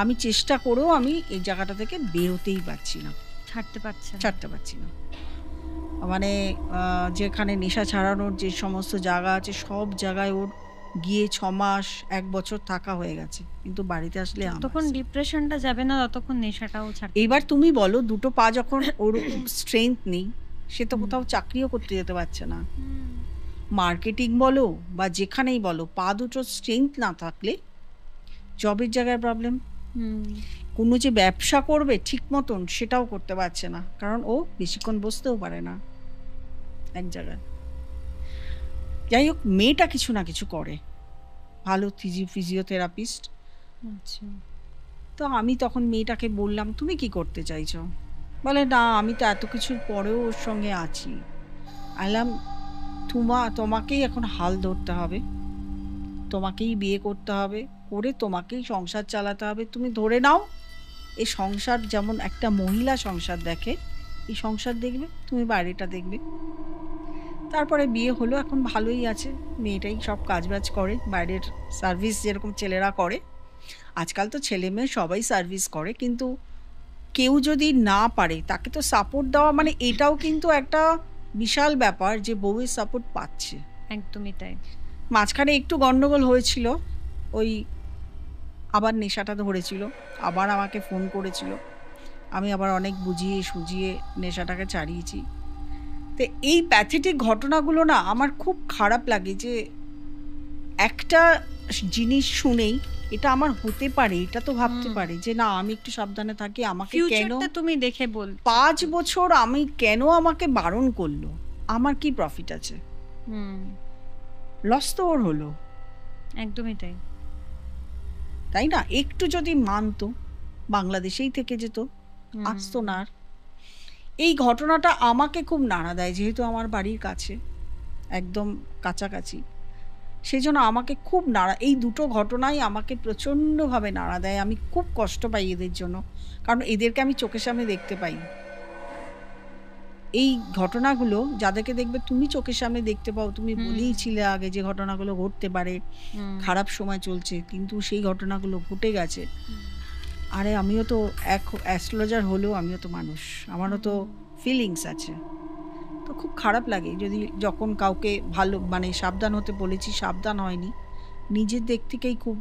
আমি চেষ্টা করেও আমি এই জায়গাটা থেকে বেরোতেই পারছি না, ছাড়তে পারছি না। মানে যেখানে নেশা ছাড়ানোর যে সমস্ত জায়গা আছে, সব জায়গায় ওর গিয়ে 6 মাস 1 বছর থাকা হয়ে গেছে, কিন্তু বাড়িতে আসলে তখন ডিপ্রেশনটা যাবে না, ততক্ষণ নেশাটাও ছাড়তে। এবার তুমি বলো, দুটো পা যখন ওরকম স্ট্রেংথ নেই, সে তো কোথাও চাকরিও করতে যেতে পারছে না, মার্কেটিং বলো বা যেখানেই বলো, পা দুটো স্ট্রেংথ না থাকলে জবের জায়গায় প্রবলেম। কোনো যে ব্যবসা করবে ঠিক মতন সেটাও করতে পারছে না, কারণ ও বেশিক্ষণ বসতেও পারে না এক জায়গায়। যাই হোক, মেয়েটা কিছু না কিছু করে, ভালো ফিজিওথেরাপিস্ট। আচ্ছা, তো আমি তখন মেয়েটাকে বললাম, তুমি কি করতে চাইছো? বলে, না আমি তো এত কিছুর পরেও ওর সঙ্গে আছি। আলাম, তোমাকেই এখন হাল ধরতে হবে, তোমাকেই বিয়ে করতে হবে, করে তোমাকেই সংসার চালাতে হবে। তুমি ধরে নাও এই সংসার যেমন একটা মহিলা সংসার দেখে, এই সংসার দেখবে, তুমি বাইরেটা দেখবে। তারপরে বিয়ে হলো, এখন ভালোই আছে। মেয়েটাই সব কাজবাজ করে, বাইরের সার্ভিস যেরকম ছেলেরা করে। আজকাল তো ছেলে মেয়ে সবাই সার্ভিস করে, কিন্তু কেউ যদি না পারে তাকে তো সাপোর্ট দেওয়া, মানে এটাও কিন্তু একটা বিশাল ব্যাপার যে বউয়ের সাপোর্ট পাচ্ছে। একদমই তাই। মাঝখানে একটু গন্ডগোল হয়েছিল, ওই আবার নেশাটা ধরেছিল, আবার আমাকে ফোন করেছিল, আমি আবার অনেক বুঝিয়ে সুঝিয়ে নেশাটাকে ছাড়িয়েছি। তো এই প্যাথেটিক ঘটনাগুলো না আমার খুব খারাপ লাগে, যে একটা জিনিস শুনেই এটা আমার হতে পারে, এটা তো ভাবতে পারে যে না আমি একটু সাবধানে থাকি, আমাকে কেন তুমি দেখে বল 5 বছর আমি কেন আমাকে বারণ করলো, আমার কি প্রফিট আছে? লস তো ওর হলো। একদমই তাই, তাই না? একটু যদি মানতো, বাংলাদেশেই থেকে যেত, আসতো না। এই ঘটনাটা আমাকে খুব নাড়া দেয়, যেহেতু আমার বাড়ির কাছে, একদম কাছাকাছি, সেই জন্য আমাকে খুব নাড়া, এই দুটো ঘটনাই আমাকে প্রচণ্ডভাবে নাড়া দেয়। আমি খুব কষ্ট পাই এদের জন্য, কারণ এদেরকে আমি চোখের সামনে দেখতে পাই। এই ঘটনাগুলো যাদেরকে দেখবে তুমি চোখের সামনে দেখতে পাও, তুমি বলেইছিলে আগে যে ঘটনাগুলো ঘটতে পারে, খারাপ সময় চলছে, কিন্তু সেই ঘটনাগুলো ঘটে গেছে। আরে আমিও তো এক অ্যাস্ট্রোলজার হলেও আমিও তো মানুষ, আমারও তো ফিলিংস আছে। তো খুব খারাপ লাগে যদি যখন কাউকে ভালো মানে সাবধান হতে বলেছি, সাবধান হয়নি, নিজের দিক থেকেই খুব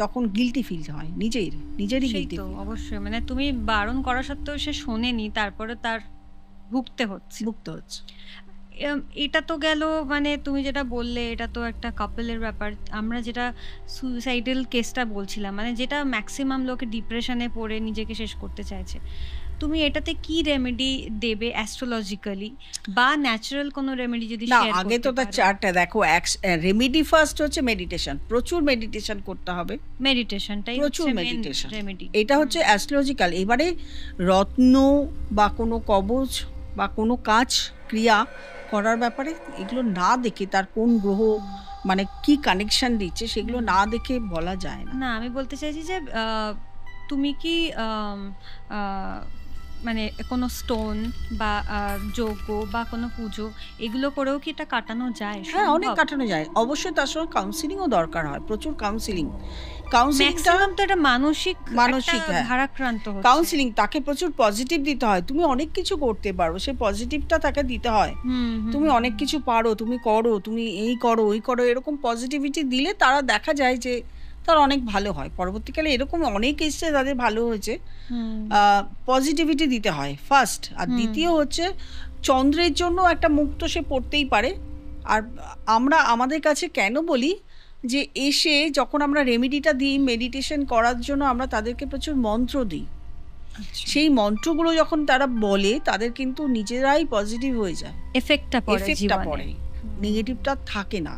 তখন গিল্টি ফিল হয়, নিজেরই গিল্টি। অবশ্যই, মানে তুমি বারণ করা সত্ত্বেও সে শোনেনি, তারপরে তার ভুগতে হচ্ছে। এটা তো গেল, মানে তুমি যেটা বললে এটা তো একটা কাপলের ব্যাপার। আমরা যেটা সুইসাইডাল কেসটা বলছিলাম, মানে যেটা ম্যাক্সিমাম লোকে ডিপ্রেশনে পড়ে নিজেকে শেষ করতে চাইছে, তুমি এটাতে কি রেমেডি দেবে অ্যাস্ট্রোলজিক্যালি বা ন্যাচারাল কোনো রেমেডি যদি শেয়ার করতে পারো? আগে তো তার চারটা দেখো। রেমেডি ফার্স্ট হচ্ছে মেডিটেশন, প্রচুর মেডিটেশন করতে হবে। মেডিটেশনটাই প্রচুর মেডিটেশন, রেমেডি। এটা হচ্ছে অ্যাস্ট্রোলজিক্যাল। এবারে রত্ন বা কোনো কবচ বা কোনো কাজ ক্রিয়া করার ব্যাপারে এগুলো না দেখে, তার কোন গ্রহ মানে কি কানেকশন দিচ্ছে সেগুলো না দেখে বলা যায় না। না, আমি বলতে চাইছি যে তুমি কি মানে কোনো স্টোন বা যজ্ঞ বা কোনো পুজো এগুলো করেও কি এটা কাটানো যায়? হ্যাঁ, অনেক কাটানো যায় অবশ্যই। তার সঙ্গে কাউন্সিলিংও দরকার হয়, প্রচুর কাউন্সিলিং। ম্যাক্সিমাম তো এটা মানসিক ভারাক্রান্ত হচ্ছে। কাউন্সিলিং, তাকে প্রচুর পজিটিভ দিতে হয়। তুমি অনেক কিছু করতে পারো, সেই পজিটিভটা তাকে দিতে হয়। তুমি অনেক কিছু পারো, তুমি করো, তুমি এই করো ওই করো, এরকম পজিটিভিটি দিলে তারা দেখা যায় যে তার অনেক ভালো হয়। পরবর্তীকালে এরকম অনেক এসছে তাদের ভালো হয়েছে। পজিটিভিটি দিতে হয় ফার্স্ট। আর দ্বিতীয় হচ্ছে চন্দ্রের জন্য একটা মুক্ত সে পড়তেই পারে। আর আমরা আমাদের কাছে কেন বলি যে এসে যখন আমরা রেমেডিটা দিই মেডিটেশন করার জন্য, আমরা তাদেরকে প্রচুর মন্ত্র দিই। সেই মন্ত্রগুলো যখন তারা বলে তাদের কিন্তু নিজেরাই পজিটিভ হয়ে যায়, এফেক্টটা পড়ে, নেগেটিভটা থাকে না।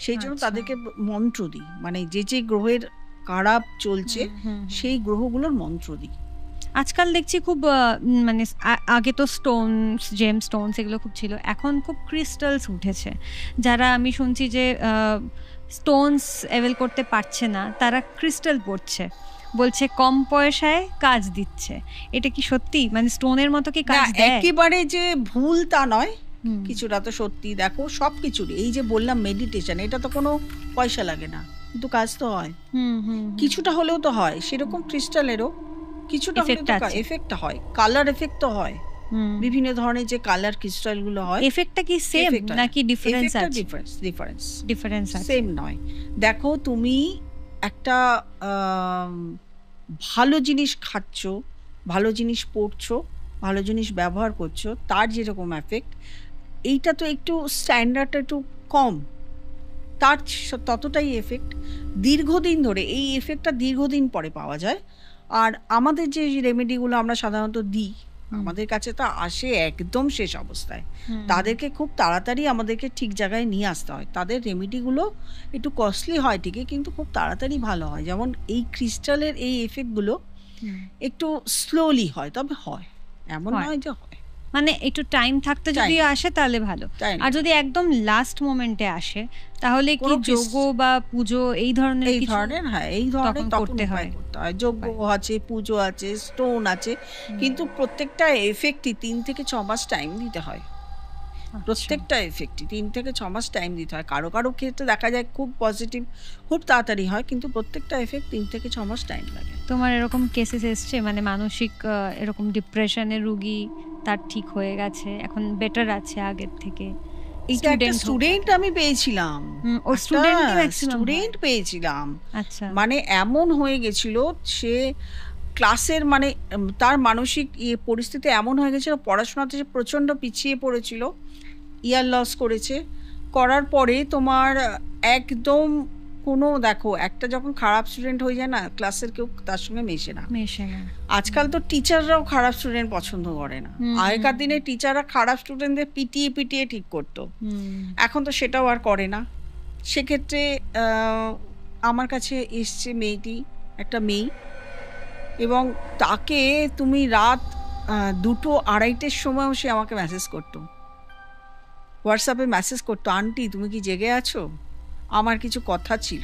সেই জন্য তাদেরকে মন্ত্র দিই, মানে যে গ্রহের খারাপ চলছে সেই গ্রহগুলোর মন্ত্র দিই। আজকাল দেখছি খুব মানে আগে তো স্টোনস, জেম স্টোনস এগুলো খুব ছিল, এখন খুব ক্রিস্টালস উঠেছে। যারা আমি শুনছি যে স্টোনস অ্যাভেল করতে পারছে না তারা ক্রিস্টাল পড়ছে, বলছে কম পয়সায় কাজ দিচ্ছে। এটা কি সত্যি? মানে স্টোনের মতো কি কাজ দেয়? একেবারে যে ভুল তা নয়, কিছুটা তো সত্যি। দেখো সব কিছুর, এই যে বললাম মেডিটেশন, এটা তো কোনো পয়সা লাগে না, কিন্তু কাজ তো হয়, কিছুটা হলেও তো হয়। সেরকম ক্রিস্টালেরও কিছুটা এফেক্ট হয়, কালার এফেক্ট তো হয়। বিভিন্ন ধরনের যে কালার ক্রিস্টালগুলো হয়, এফেক্টটা কি সেম নাকি ডিফারেন্স আছে? ডিফারেন্স সেম নয়। দেখো তুমি একটা ভালো জিনিস খাচ্ছ, ভালো জিনিস পড়ছো, ভালো জিনিস ব্যবহার করছো, তার যেরকম এফেক্ট, এইটা তো একটু স্ট্যান্ডার্ডটা একটু কম, তার ততটাই এফেক্ট দীর্ঘদিন ধরে। এই এফেক্টটা দীর্ঘদিন পরে পাওয়া যায়। আর আমাদের যে রেমেডিগুলো আমরা সাধারণত দিই, আমাদের কাছে তো আসে একদম শেষ অবস্থায়, তাদেরকে খুব তাড়াতাড়ি আমাদেরকে ঠিক জায়গায় নিয়ে আসতে হয়। তাদের রেমেডিগুলো একটু কস্টলি হয় ঠিকই, কিন্তু খুব তাড়াতাড়ি ভালো হয়। যেমন এই ক্রিস্টালের এই এফেক্টগুলো একটু স্লোলি হয়, তবে হয়, এমন নয় যে হয়। মানে একটু টাইম থাকতে যদি আসে তাহলে ভালো। আর যদি একদম লাস্ট মোমেন্টে আসে তাহলে কি যোগ্য বা পুজো এই ধরনের হ্যাঁ এই ধরনের করতে হয়। যোগ্য আছে, পুজো আছে, স্টোন আছে, কিন্তু প্রত্যেকটা এফেক্টই 3 থেকে 6 মাস টাইম দিতে হয়। প্রত্যেকটা এফেক্টই 3 থেকে 6 মাস টাইম দিতে হয়। কারো কারো ক্ষেত্রে দেখা যায় খুব পজিটিভ, খুব তাড়াতাড়ি হয়, কিন্তু প্রত্যেকটা এফেক্ট 3 থেকে 6 মাস টাইম লাগে। তোমার এরকম কেসেস এসছে মানে মানসিক এরকম ডিপ্রেশনের রোগী তার ঠিক হয়ে গেছে, এখন বেটার আছে আগের থেকে? এটা একটা স্টুডেন্ট আমি পেয়েছিলাম, স্টুডেন্ট পেয়েছিলাম। আচ্ছা, মানে এমন হয়ে গেছিল, সে ক্লাসের মানে তার মানসিক পরিস্থিতি এমন হয়ে গেছিল, পড়াশোনাতে সে প্রচণ্ড পিছিয়ে পড়েছিল, ইয়ার লস করেছে, করার পরে তোমার একদম কোনো, দেখো একটা যখন খারাপ স্টুডেন্ট হয়ে যায় না, ক্লাসের কেউ তার সঙ্গে মেশে না। আজকাল তো টিচাররাও খারাপ স্টুডেন্ট পছন্দ করে না। আগেকার দিনে টিচাররা খারাপ স্টুডেন্টদের পিটিয়ে পিটিয়ে ঠিক করতো, এখন তো সেটাও আর করে না। সেক্ষেত্রে আমার কাছে এসছে মেয়েটি, একটা মেয়ে, এবং তাকে তুমি রাত 2-2-2:30 সময়ও সে আমাকে মেসেজ করতো, হোয়াটসঅ্যাপে মেসেজ করতো, আন্টি তুমি কি জেগে আছো, আমার কিছু কথা ছিল।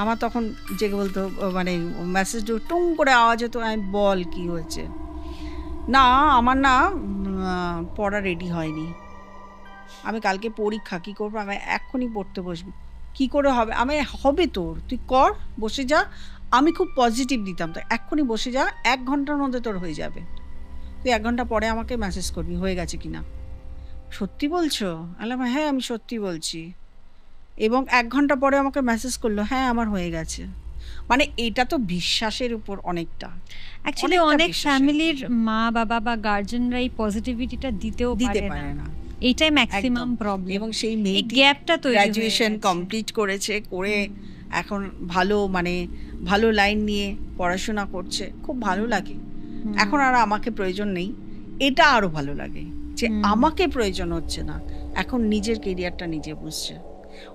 আমার তখন জেগে বলতো, মানে মেসেজ টুং করে আওয়াজ হতো, আমি বল কি হয়েছে, না আমার না পড়া রেডি হয়নি, আমি কালকে পরীক্ষা, কী করবো, আমি এক্ষুনি পড়তে বসবি। কি করে হবে, আমি হবে তোর, তুই কর, বসে যা। আমি খুব পজিটিভ দিতাম, তো এক্ষুনি বসে যা, 1 ঘন্টার মধ্যে তোর হয়ে যাবে, তুই 1 ঘন্টা পরে আমাকে মেসেজ করবি হয়ে গেছে কিনা। সত্যি বলছো? বললাম হ্যাঁ আমি সত্যি বলছি। এবং 1 ঘন্টা পরে আমাকে মেসেজ করলো, হ্যাঁ আমার হয়ে গেছে। মানে এটা তো বিশ্বাসের উপর অনেকটা। অ্যাকচুয়ালি অনেক ফ্যামিলির মা বাবা বা গার্জেনরা এই পজিটিভিটিটা দিতে পারে না, এইটাই ম্যাক্সিমাম প্রবলেম। এবং সেই মেয়েটি গ্যাপটা তো গ্র্যাজুয়েশন কমপ্লিট করেছে, করে এখন ভালো মানে ভালো লাইন নিয়ে পড়াশোনা করছে, খুব ভালো লাগে। এখন আর আমাকে প্রয়োজন নেই, এটা আরো ভালো লাগে যে আমাকে প্রয়োজন হচ্ছে না, এখন নিজের কেরিয়ারটা নিজে বুঝছে।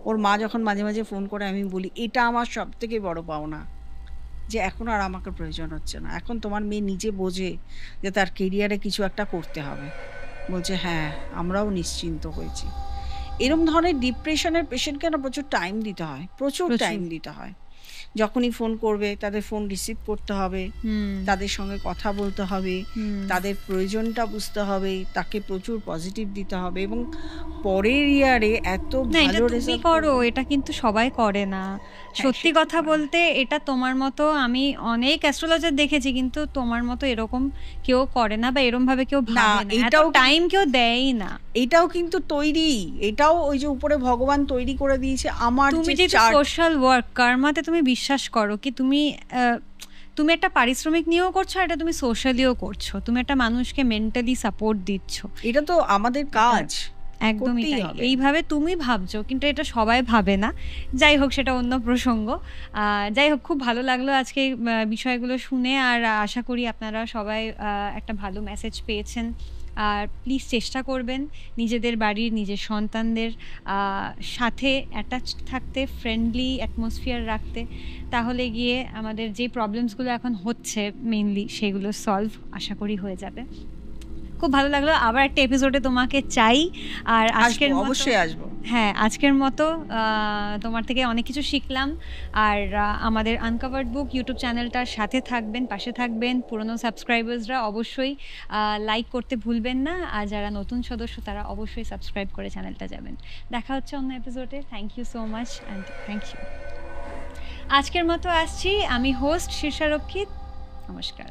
ওর মা যখন মাঝে মাঝে ফোন করে, আমি বলি এটা আমার সব থেকে বড় পাওনা, যে এখন আর আমাকে প্রয়োজন হচ্ছে না, এখন তোমার মেয়ে নিজে বোঝে যে তার কেরিয়ারে কিছু একটা করতে হবে। বলছে হ্যাঁ আমরাও নিশ্চিন্ত হয়েছি। এরকম ধরনের ডিপ্রেশনের পেশেন্টকে না প্রচুর টাইম দিতে হয়, প্রচুর টাইম দিতে হয়। যখনই ফোন করবে তাদের ফোন রিসিভ করতে হবে, তাদের সঙ্গে কথা বলতে হবে, তাদের প্রয়োজনটা বুঝতে হবে, তাকে প্রচুর পজিটিভ দিতে হবে, এবং পরের ইয়ারে এত ভালো রেজাল্ট করো, এটা কিন্তু সবাই করে না। সত্যি কথা বলতে এটা তোমার মতো আমি অনেক অ্যাস্ট্রোলজার দেখেছি, কিন্তু তোমার মতো এরকম কেউ করে না বা এরকম ভাবে কেউ ভাবে না, এটাও টাইম কেউ দেয় না। এটাও কিন্তু তৈরি, এটাও ওই যে উপরে ভগবান তৈরি করে দিয়েছে। আমার তুমি যে সোশ্যাল ওয়ার্ক কর্মাতে তুমি বিশ্বাস করো কি, তুমি একটা পারিশ্রমিক নিয়েও করছো, এটা তুমি সোশ্যালিও করছো, তুমি একটা মানুষকে মেন্টালি সাপোর্ট দিচ্ছ, এটা তো আমাদের কাজ। একদমই তাই, এইভাবে তুমি ভাবছো, কিন্তু এটা সবাই ভাবে না। যাই হোক, সেটা অন্য প্রসঙ্গ। যাই হোক, খুব ভালো লাগলো আজকে বিষয়গুলো শুনে, আর আশা করি আপনারা সবাই একটা ভালো মেসেজ পেয়েছেন। আর প্লিজ চেষ্টা করবেন নিজেদের বাড়ির নিজের সন্তানদের সাথে অ্যাটাচ থাকতে, ফ্রেন্ডলি অ্যাটমসফিয়ার রাখতে, তাহলে গিয়ে আমাদের যে প্রবলেমসগুলো এখন হচ্ছে মেইনলি সেগুলো সলভ আশা করি হয়ে যাবে। খুব ভালো লাগলো, আবার একটা এপিসোডে তোমাকে চাই। আর আজকের অবশ্যই আসবো। হ্যাঁ, আজকের মতো তোমার থেকে অনেক কিছু শিখলাম। আর আমাদের আনকাভার্ড বুক ইউটিউব চ্যানেলটার সাথে থাকবেন, পাশে থাকবেন। পুরনো সাবস্ক্রাইবার্সরা অবশ্যই লাইক করতে ভুলবেন না, আর যারা নতুন সদস্য তারা অবশ্যই সাবস্ক্রাইব করে চ্যানেলটা যাবেন। দেখা হচ্ছে অন্য এপিসোডে। Thank you so much and thank you. আজকের মতো আসছি, আমি হোস্ট শীর্ষা রক্ষিত। নমস্কার।